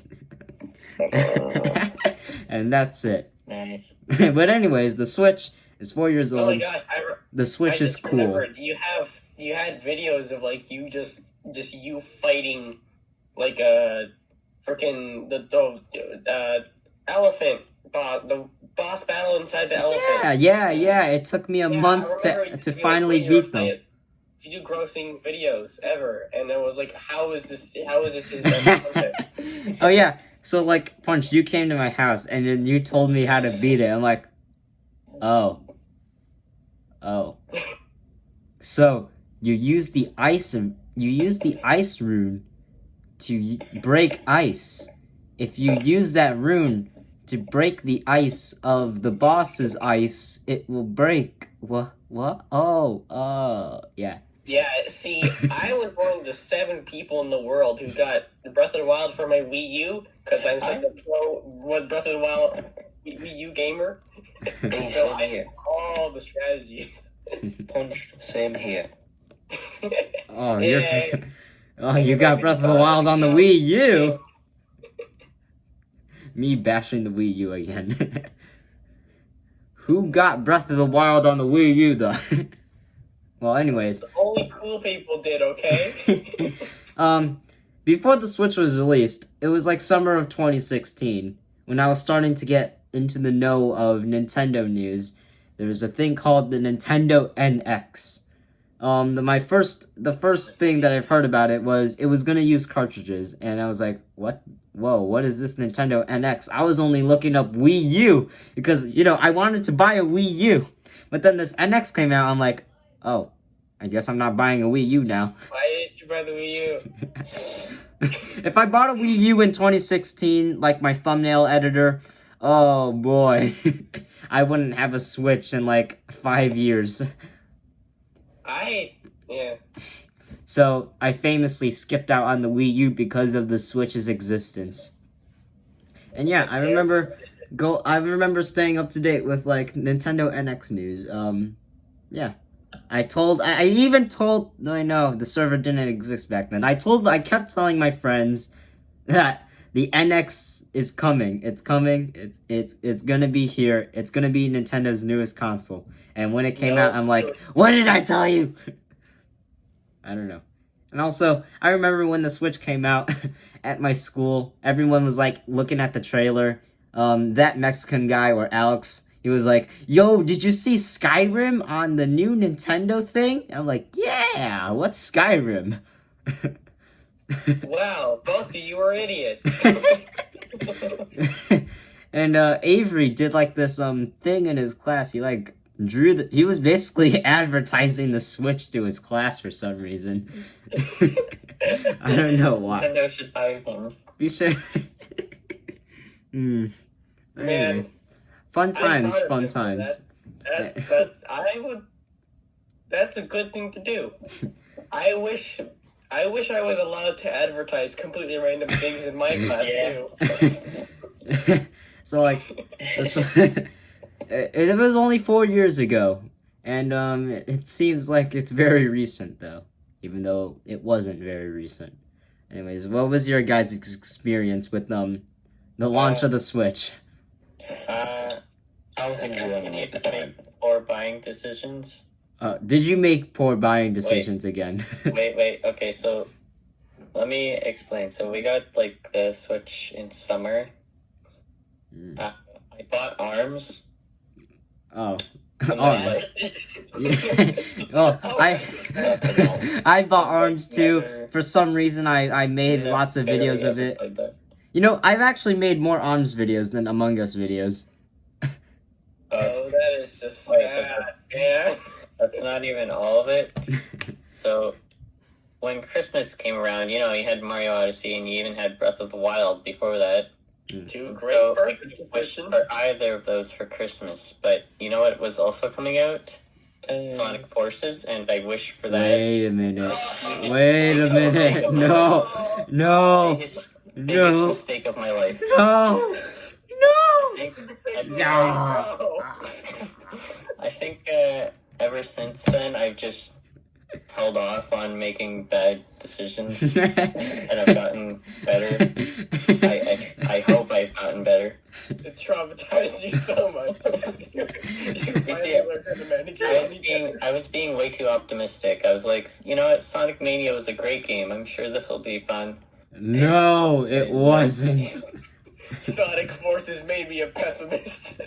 And that's it. Nice. But anyways, the Switch is 4 years Oh old. my gosh. The Switch is cool. Remembered, you had videos of like you just you fighting like freaking the elephant boss, the boss battle inside the elephant. Yeah. It took me a month I remember to you finally were beat them. You do grossing videos ever, and it was like, how is this his best content? Oh yeah. So like, Punch, you came to my house and then you told me how to beat it. I'm like, oh. So you use the ice rune to break ice. If you use that rune to break the ice of the boss's ice, it will break. What? Oh, yeah. Yeah, see, I was one of the 7 people in the world who got Breath of the Wild for my Wii U, because I'm such a pro Breath of the Wild Wii U gamer. And so I had all the strategies. Punch, same here. Oh, Yeah. You got Breath of the Wild on the Wii U. Me bashing the Wii U again. Who got Breath of the Wild on the Wii U though? Well, anyways. Only cool people did, okay? Before the Switch was released, it was like summer of 2016, when I was starting to get into the know of Nintendo news. There was a thing called the Nintendo NX. The first thing that I've heard about it was gonna use cartridges, and I was like, what? Whoa, what is this Nintendo NX? I was only looking up Wii U, because, I wanted to buy a Wii U. But then this NX came out, I'm like, oh, I guess I'm not buying a Wii U now. Why didn't you buy the Wii U? If I bought a Wii U in 2016, like my thumbnail editor, oh boy, I wouldn't have a Switch in like 5 years. Yeah. So I famously skipped out on the Wii U because of the Switch's existence. And yeah, I remember staying up to date with like Nintendo NX news. Yeah. I even told, no, I know, the server didn't exist back then. I kept telling my friends that the NX is coming. It's coming. It's gonna be here. It's gonna be Nintendo's newest console. And when it came out, I'm like, what did I tell you? I don't know. And also, I remember when the Switch came out at my school, everyone was like looking at the trailer. That Mexican guy, or Alex, he was like, yo, did you see Skyrim on the new Nintendo thing? I'm like, yeah, what's Skyrim? Wow, both of you are idiots. And Avery did like this thing in his class. He like he was basically advertising the Switch to his class for some reason. I don't know why. Nintendo should hire him. We should. Man, anyway. Fun times. That's a good thing to do. I wish I was allowed to advertise completely random things in my class too. So like, it was only 4 years ago, and it seems like it's very recent though, even though it wasn't very recent. Anyways, what was your guys' experience with the launch of the Switch? I was enjoying it at the time. Or buying decisions. Did you make poor buying decisions again? Wait. Okay, so let me explain. So we got like the Switch in summer. I bought ARMS. Oh. And Arms. then, Yeah. Well, I bought Arms too. Never- For some reason, I made never lots of barely videos of ever it. played that. You know, I've actually made more Arms videos than Among Us videos. Oh, that is just Wait, sad. Yeah. That's not even all of it. So, when Christmas came around, you had Mario Odyssey, and you even had Breath of the Wild before that. Two great So, I perfect could wish decisions. for either of those for Christmas. But you know what was also coming out? Sonic Forces, and I wish for that. Wait a minute. Wait a minute. No. No. Biggest No. mistake of my life. No. No. No. I think ever since then, I've just held off on making bad decisions, and I've gotten better. I hope I've gotten better. It traumatized you so much. You finally learned how to manage your money. I was being way too optimistic. I was like, you know what, Sonic Mania was a great game. I'm sure this will be fun. No, it wasn't. Sonic Forces made me a pessimist.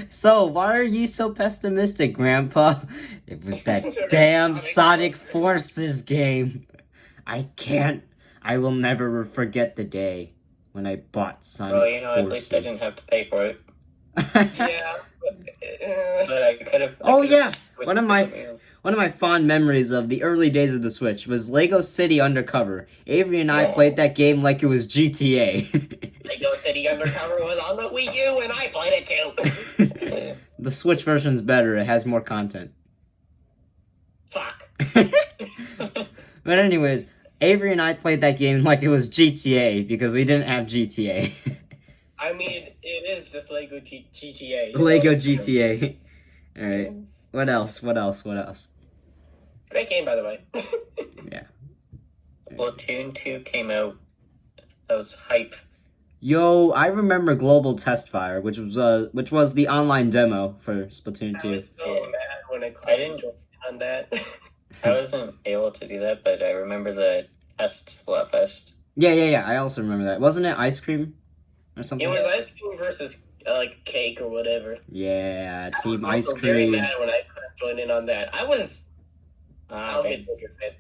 So, why are you so pessimistic, Grandpa? It was that damn Sonic Forces game. I will never forget the day when I bought Sonic Well, at least I didn't Forces. have to pay for it. Yeah. But I could have. Oh, yeah. One of my fond memories of the early days of the Switch was Lego City Undercover. Avery and I played that game like it was GTA. Lego City Undercover was on the Wii U and I played it too. The Switch version's better. It has more content. Fuck. But anyways, Avery and I played that game like it was GTA because we didn't have GTA. I mean, it is just Lego GTA. so- Lego GTA. Alright. What else? Great game, by the way. Yeah. Splatoon 2 came out. That was hype. Yo, I remember Global Test Fire, which was the online demo for Splatoon I 2. was so mad when I I couldn't didn't- join on that. I wasn't able to do that, but I remember the test Splatfest. Yeah. I also remember that. Wasn't it ice cream or something? It was ice cream versus like cake or whatever. Yeah, Team I was Ice also very Cream. mad when I couldn't join in on that. I'll Okay. get bigger fit.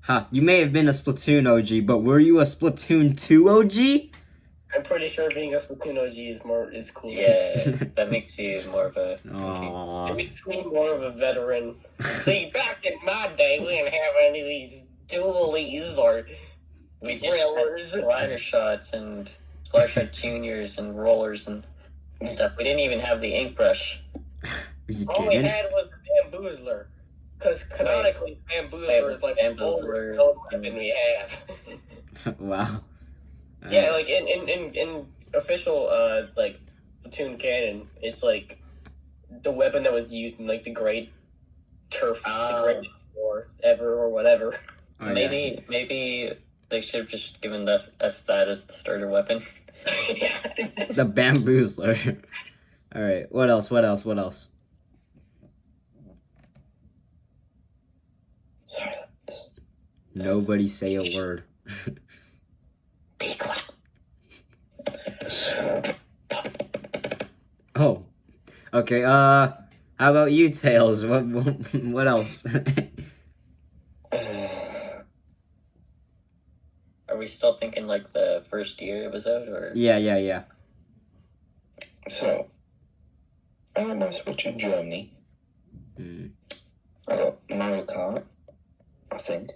Huh, you may have been a Splatoon OG, but were you a Splatoon 2 OG? I'm pretty sure being a Splatoon OG is cooler. Yeah, that makes you more of a. It Aww. makes me more of a veteran. See, back in my day, we didn't have any of these dualies or We just thrillers. had splatter shots and splatter shot juniors and rollers and stuff. We didn't even have the ink brush. You All we didn't? had was the Bamboozler. Because canonically, Bamboozler is like the Bamboozler. oldest weapon we have. Wow. Yeah, like in official like Splatoon canon, it's like the weapon that was used in like the Great Turf, the greatest war ever or whatever. Oh, yeah. Maybe they should have just given us that as the starter weapon. The Bamboozler. Alright, what else? Silence. Nobody say a word. Be quiet. Oh. Okay, how about you, Tails? What else? Are we still thinking like the first year it was out, or? Yeah. So, I got my Switch in Germany. Hmm. I got Mario Kart, I think.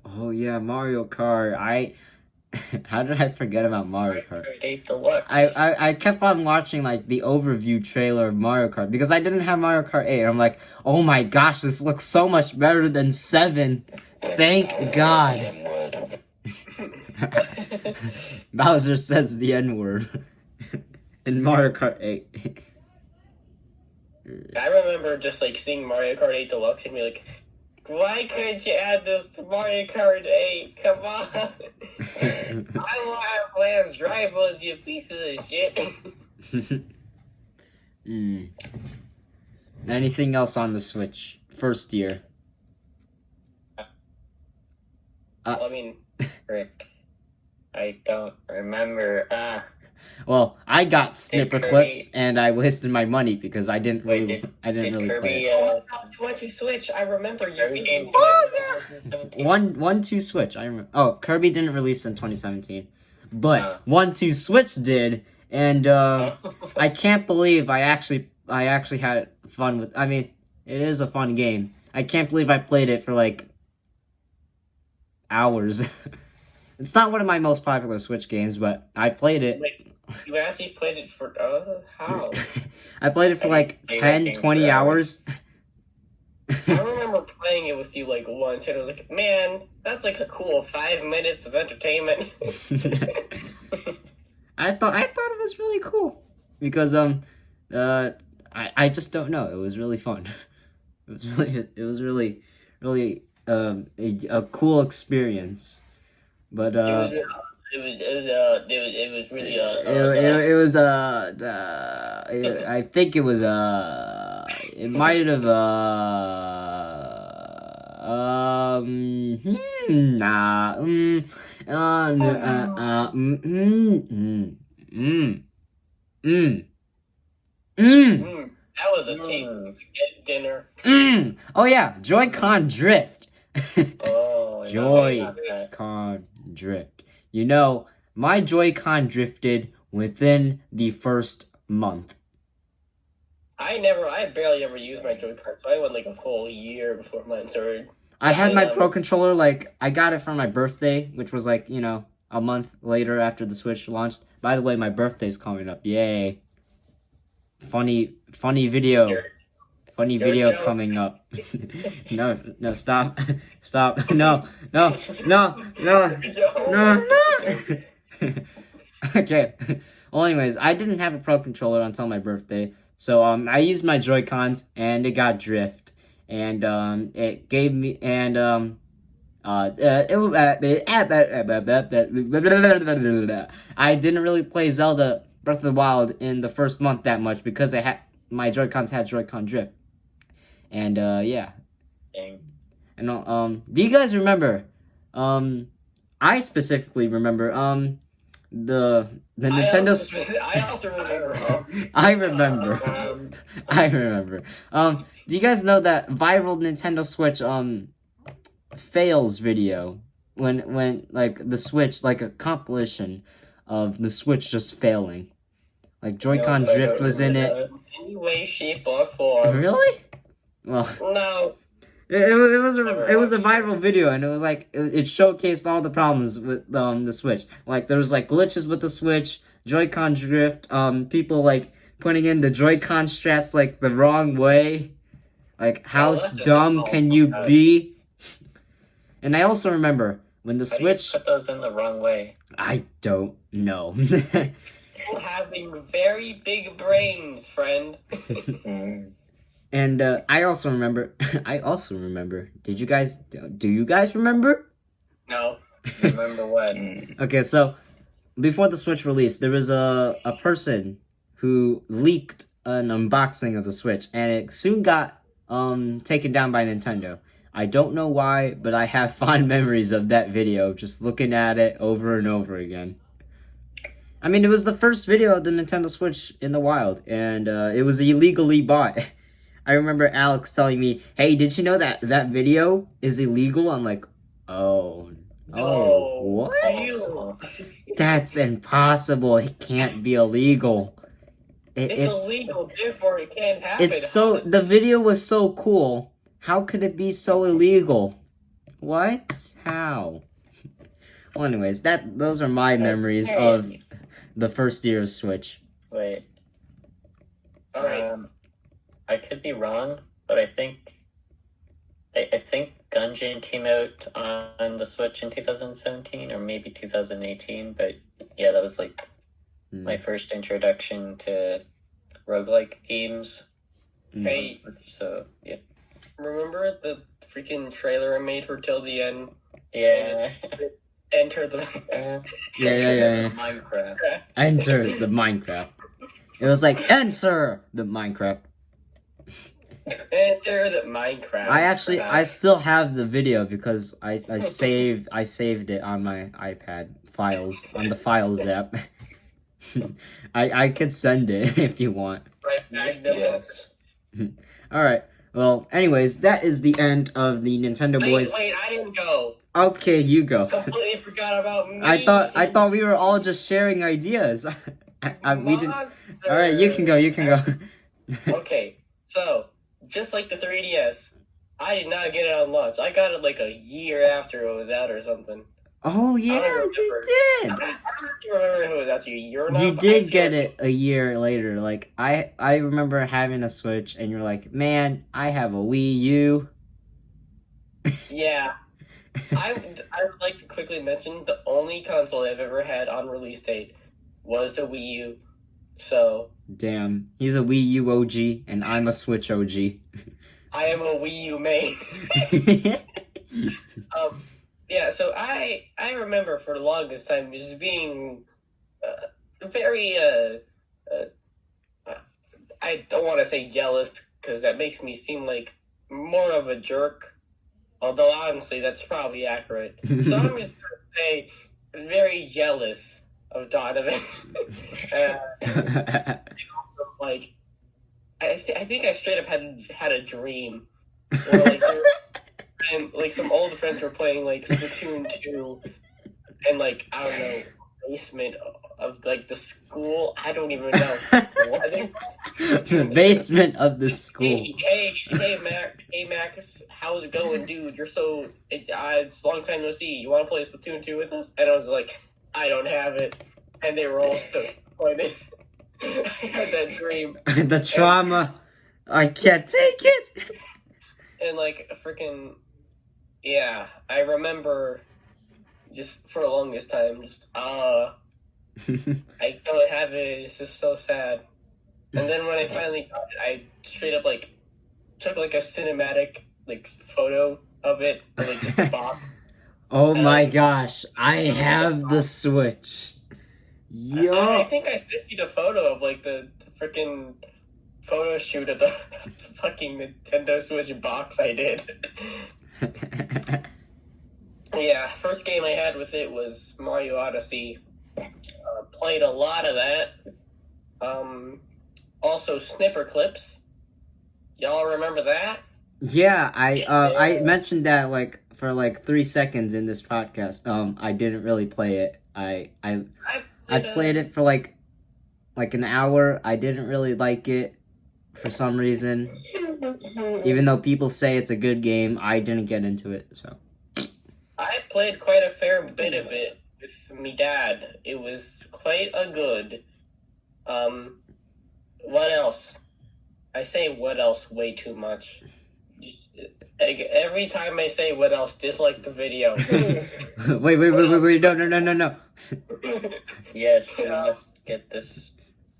Oh yeah, Mario Kart. How did I forget about Mario Kart? 8 Deluxe. I kept on watching like the overview trailer of Mario Kart because I didn't have Mario Kart 8. I'm like, oh my gosh, this looks so much better than 7. Thank God. Bowser says the N-word in Mario Kart 8. I remember just like seeing Mario Kart 8 Deluxe and be like, why couldn't you add this to Mario Kart 8? Come on. I want to play as Dry Bones, you pieces of shit. Anything else on the Switch? First year. I mean, Rick, I don't remember. Well, I got snipper Kirby- clips and I wasted my money because I didn't Wait, really did play Kirby? it. oh my gosh, why'd you switch? I remember you. Kirby game came Oh, out in 2017? 1-2 Switch. I remember. Oh, Kirby didn't release in 2017, but Uh. 1-2 Switch did, and I can't believe I actually had fun with. I mean, it is a fun game. I can't believe I played it for like hours. It's not one of my most popular Switch games, but I played it. Wait, you actually played it for how? I played it for like Played that 10, game 20 for hours. I remember playing it with you like once, and I was like, man, that's like a cool 5 minutes of entertainment. I thought it was really cool because I just don't know. It was really fun. It was really a cool experience. But it was really I think it was it might have nah that was a tasty dinner. Oh yeah, Joy-Con drift. Oh, Joy-Con drift. You know, my Joy-Con drifted within the first month. I barely ever used my Joy-Con, so I went like a full year before mine started. I had my Pro Controller, like, I got it for my birthday, which was like, you know, a month later after the Switch launched. By the way, my birthday's coming up. Yay. Funny video. Funny video coming up. No, stop. Stop. No. Okay. Well, anyways, I didn't have a Pro Controller until my birthday. So, I used my Joy-Cons, and it got drift. And, it gave me, and, I didn't really play Zelda Breath of the Wild in the first month that much because my Joy-Cons had Joy-Con drift. And, yeah. Dang. And, do you guys remember, I specifically remember, the Nintendo I also remember. I remember. Do you guys know that viral Nintendo Switch fails video when like the Switch, like a compilation of the Switch just failing? Like Joy-Con drift was in it. Any way, shape, or form. Really? Well, No. it was a viral video, and it was like it showcased all the problems with the Switch. Like there was like glitches with the Switch, Joy-Con drift, people like putting in the Joy-Con straps like the wrong way. Like how dumb can you be? And I also remember when the Switch Put those in the wrong way. I don't know. People having very big brains, friend. And I also remember. Do you guys remember? No. Remember what? Okay, so before the Switch release, there was a person who leaked an unboxing of the Switch, and it soon got taken down by Nintendo. I don't know why, but I have fond memories of that video, just looking at it over and over again. I mean, it was the first video of the Nintendo Switch in the wild, and it was illegally bought. I remember Alex telling me, "Hey, did you know that video is illegal?" I'm like, "Oh, what? Ew. That's impossible. It can't be illegal." It's illegal, therefore it can't happen. The video was so cool. How could it be so illegal? What? How? Well, anyways, those are my memories of the first year of Switch. Wait. Alright. I could be wrong, but I think Gungeon came out on the Switch in 2017 or maybe 2018. But yeah, that was like my first introduction to roguelike games. Hey, So yeah. remember the freaking trailer I made for Till the End? Yeah. Enter the... Yeah. Minecraft. Enter the Minecraft. It was like, enter the Minecraft. Enter the Minecraft. I still have the video because I saved it on my iPad files on the Files app. I could send it if you want. Right back the Yes. All right. Well, anyways, that is the end of the Nintendo Boys. Wait, I didn't go. Okay, you go. Completely forgot about me. I thought we were all just sharing ideas. We didn't. All right, you can go. You can go. Okay, so just like the 3DS, I did not get it on launch. I got it like a year after it was out or something. Oh yeah, you did. I don't remember if it was out a year or not. You but did get it a year later. Like I remember having a Switch, and you're like, man, I have a Wii U. Yeah. I would like to quickly mention the only console I've ever had on release date was the Wii U. So Damn, he's a Wii U OG, and I'm a Switch OG. I am a Wii U main. Yeah, so I remember for the longest time just being very I don't want to say jealous because that makes me seem like more of a jerk. Although honestly, that's probably accurate. So I'm just gonna say very jealous of Donovan. Like I think I straight up had a dream where like and like some old friends were playing like Splatoon 2 and like I don't know basement of like the school. I don't even know. I think Basement of the school. Hey Max, how's it going, dude? You're so it's a long time no see. You want to play Splatoon 2 with us? And I was like, I don't have it, and they were all so disappointed. I had that dream. The trauma. I can't take it. And like a freaking yeah, I remember just for the longest time, just I don't have it. It's just so sad. And then when I finally got it, I straight up like took like a cinematic like photo of it, or, like just a box. Oh my gosh, I have the Switch. Yo. I think I sent you the photo of like the freaking photo shoot of the fucking Nintendo Switch box I did. Yeah, first game I had with it was Mario Odyssey. Played a lot of that. Also Snipper Clips. Y'all remember that? Yeah, I mentioned that like for like 3 seconds in this podcast. I didn't really play it. I played it for like an hour. I didn't really like it for some reason. Even though people say it's a good game, I didn't get into it. So I played quite a fair bit of it with me dad. It was quite a good. What else? I say what else way too much. Just, every time I say what else, dislike the video. wait, no. Yes, we must get this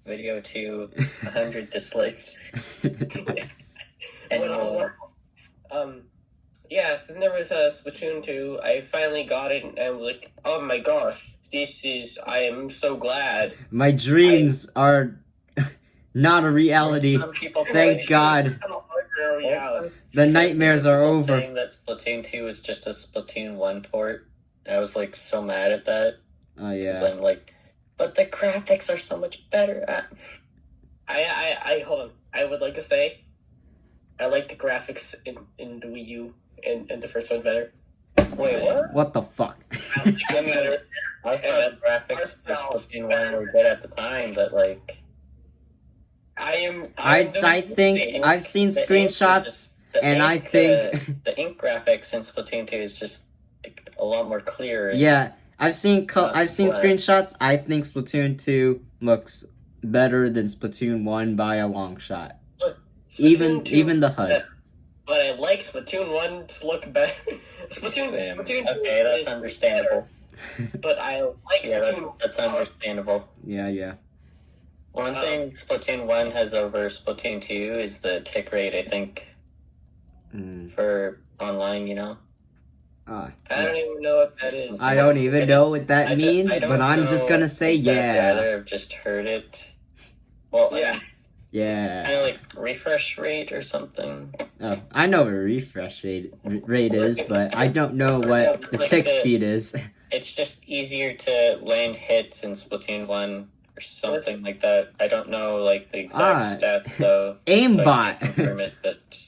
video to 100 dislikes. And more. Yeah, then there was Splatoon 2. I finally got it, and I was like, oh my gosh, I am so glad. My dreams are not a reality. Some people Thank God. Yeah. The nightmares are people over. saying that Splatoon 2 is just a Splatoon 1 port. And I was like so mad at that. Oh yeah. So I'm like, but the graphics are so much better. I hold on. I would like to say, I like the graphics in the Wii U and the first one better. Wait, what? What the fuck? I like them better. I thought graphics for Splatoon 1 were good at the time, but like... I think I've seen screenshots, and I think the ink graphics in Splatoon 2 is just like, a lot more clear. Yeah, I've seen screenshots. I think Splatoon 2 looks better than Splatoon 1 by a long shot. Even the HUD. But I like Splatoon 1's look better. Splatoon 2 okay, that's understandable. But I like Splatoon. That's understandable. Yeah. One thing Splatoon 1 has over Splatoon 2 is the tick rate, I think, for online, you know? I don't even know what that is. I don't even know what that means, but I'm just gonna say I'd rather have just heard it. Well, yeah. Yeah. Kind of like refresh rate or something. Oh, I know what a refresh rate is, but I don't know what the Like tick the- speed is. It's just easier to land hits in Splatoon 1 or something like that. I don't know like the exact stats though. Aimbot. So I can't confirm it, but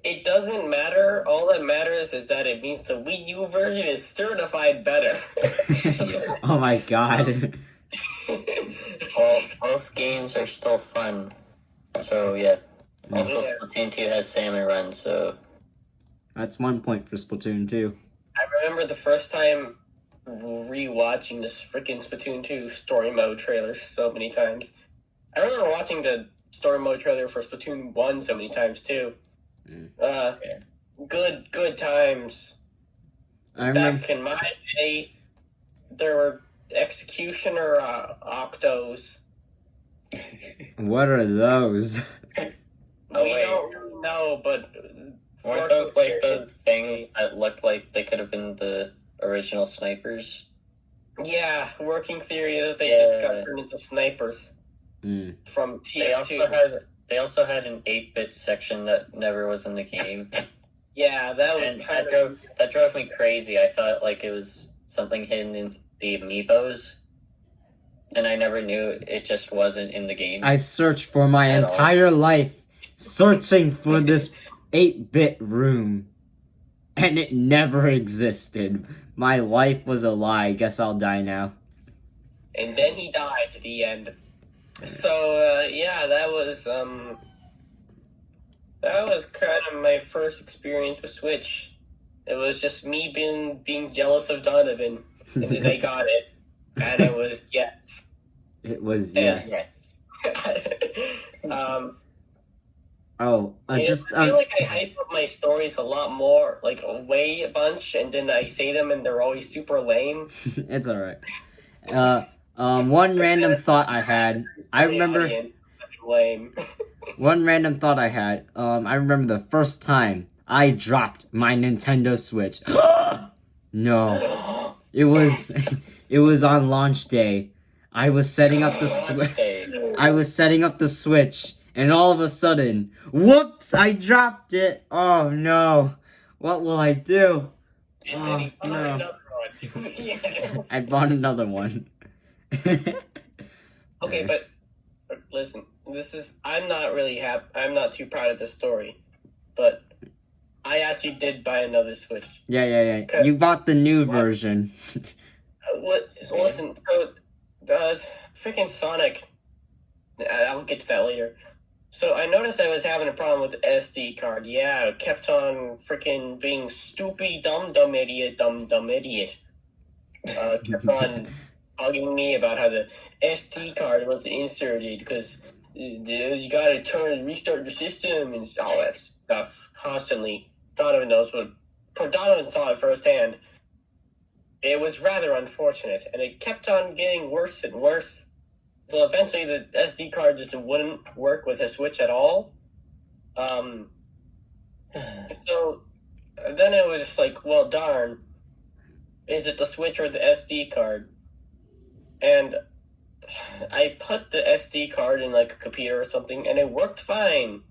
It doesn't matter. All that matters is that it means the Wii U version is certified better. Oh my god. both games are still fun. So yeah. Also, Yeah. Splatoon 2 has salmon run, so That's 1 point for Splatoon 2. I remember the first time rewatching this freaking Splatoon 2 story mode trailer so many times. I remember watching the story mode trailer for Splatoon 1 so many times too. Good times. I remember. Back in my day, there were executioner octos. What are those? Oh, We wait. don't really know, but weren't those like those things that looked like they could have been the original snipers? Yeah, working theory that they Yeah. just got turned into snipers Mm. from They TF2. also had an 8-bit section that never was in the game. Yeah, that was And kind that drove me crazy. I thought like it was something hidden in the amiibos, and I never knew it just wasn't in the game. I searched for my At all. entire life, searching for this 8-bit room, and it never existed. My life was a lie. Guess I'll die now. And then he died at the end. So yeah, that was kind of my first experience with Switch. It was just me being jealous of Donovan, and then I got it, and it was yes. It was Yeah. yes. Oh, I just feel like I hype up my stories a lot more, like way a bunch, and then I say them and they're always super lame. it's alright. One random thought I had. I remember lame. one random thought I had. I remember the first time I dropped my Nintendo Switch. No, it was on launch day. I was setting up the Switch. I was setting up the Switch, and all of a sudden, whoops! I dropped it. Oh no! What will I do? And then he Oh, bought no. another one. Yeah. I bought another one. Okay, but listen, I'm not really happy. I'm not too proud of this story, but I actually did buy another Switch. Yeah. You bought the new version. Listen, so freaking Sonic. I'll get to that later. So I noticed I was having a problem with the SD card. Yeah, it kept on freaking being stupid, dumb idiot. Kept on bugging me about how the SD card was inserted because you gotta restart the system and all that stuff constantly. Donovan saw it firsthand. It was rather unfortunate, and it kept on getting worse and worse. So eventually the SD card just wouldn't work with a Switch at all. So then it was just like, well, darn. Is it the Switch or the SD card? And I put the SD card in like a computer or something, and it worked fine.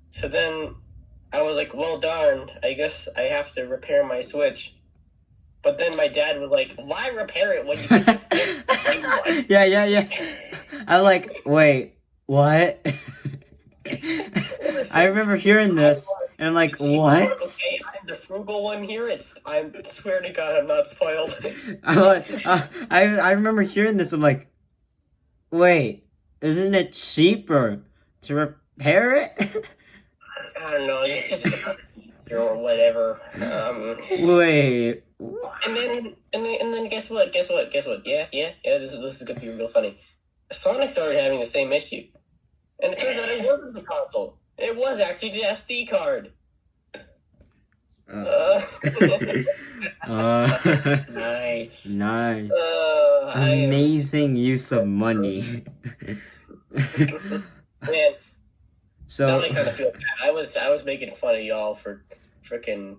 So then I was like, well, darn, I guess I have to repair my Switch. But then my dad was like, why repair it when you can just get a new one? Yeah. I'm like, wait, what? I remember hearing this, and I'm like, what? Okay, I'm the frugal one here. I swear to God, I'm not spoiled. I remember hearing this. I'm like, wait, isn't it cheaper to repair it? I don't know, or whatever. Wait. And then guess what? Yeah. This is gonna be real funny. Sonic started having the same issue, and it turns out it wasn't the console. It was actually the SD card. Nice. Nice. I Amazing use of money. man, So now I kind of feel bad. I was making fun of y'all for freaking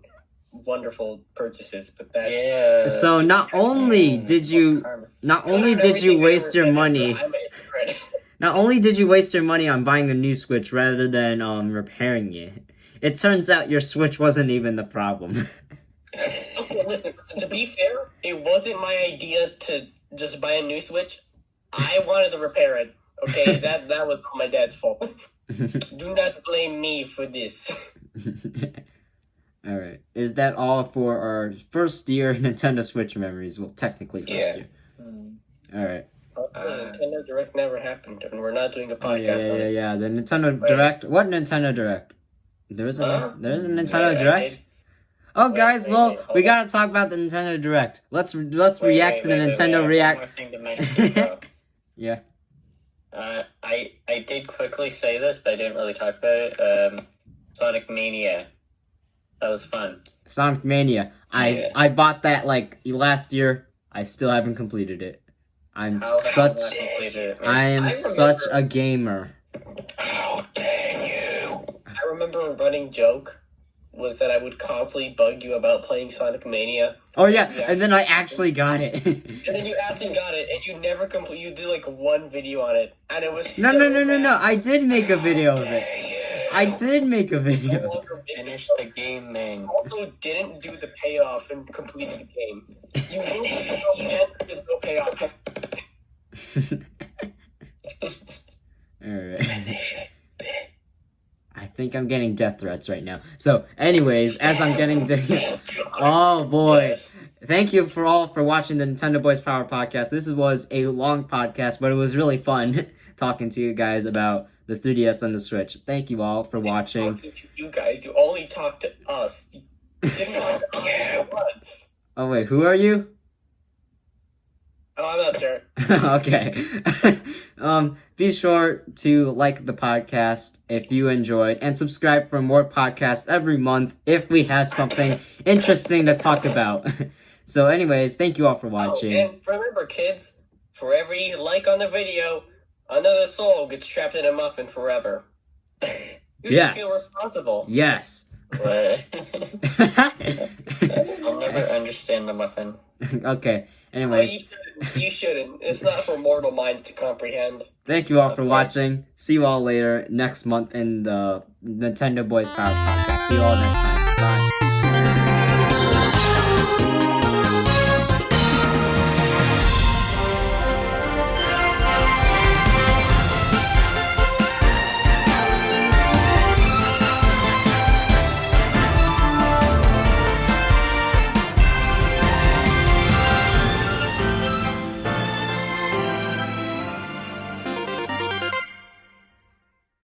wonderful purchases, but that Yeah. so not only did you Karma. waste your money, I'm a hypocrite. Not only did you waste your money on buying a new Switch rather than repairing it turns out your Switch wasn't even the problem. Okay, listen, to be fair, it wasn't my idea to just buy a new Switch. I wanted to repair it. Okay, that was my dad's fault. Do not blame me for this. Alright. Is that all for our first year Nintendo Switch memories? Well, technically first year. Alright. Nintendo Direct never happened, and we're not doing a podcast on it. Yeah. The Nintendo Direct. What Nintendo Direct? There's a Nintendo Direct? Oh, guys, we gotta talk about the Nintendo Direct. Let's react to the Nintendo React. One more thing to mention, bro. Yeah. I did quickly say this, but I didn't really talk about it. Sonic Mania. That was fun. Sonic Mania. I bought that like last year. I still haven't completed it. I am such a gamer. How dare you? I remember a running joke was that I would constantly bug you about playing Sonic Mania. Oh yeah, and then I actually got it. And then you actually got it, and you never you did like one video on it, and it was No. I did make a video of it. I did make a video. Finish the game, man. Also didn't do the payoff and completed the game. You knew there's no payoff. Alright. I think I'm getting death threats right now. So, anyways, as I'm getting oh boy. Thank you for watching the Nintendo Boys Power Podcast. This was a long podcast, but it was really fun talking to you guys about the 3DS and the Switch. Thank you all for watching. Talking to you guys, you only talk to us. You didn't talk to us once. Oh wait, who are you? Oh, I'm not sure. Okay. Be sure to like the podcast if you enjoyed and subscribe for more podcasts every month if we have something interesting to talk about. So anyways, thank you all for watching. And remember, kids, for every like on the video, another soul gets trapped in a muffin forever. You should feel responsible. Yes. What? I'll never understand the muffin. Okay. Anyways. You shouldn't. It's not for mortal minds to comprehend. Thank you all for watching. See you all later next month in the Nintendo Boys Power Podcast. See you all next time. Bye.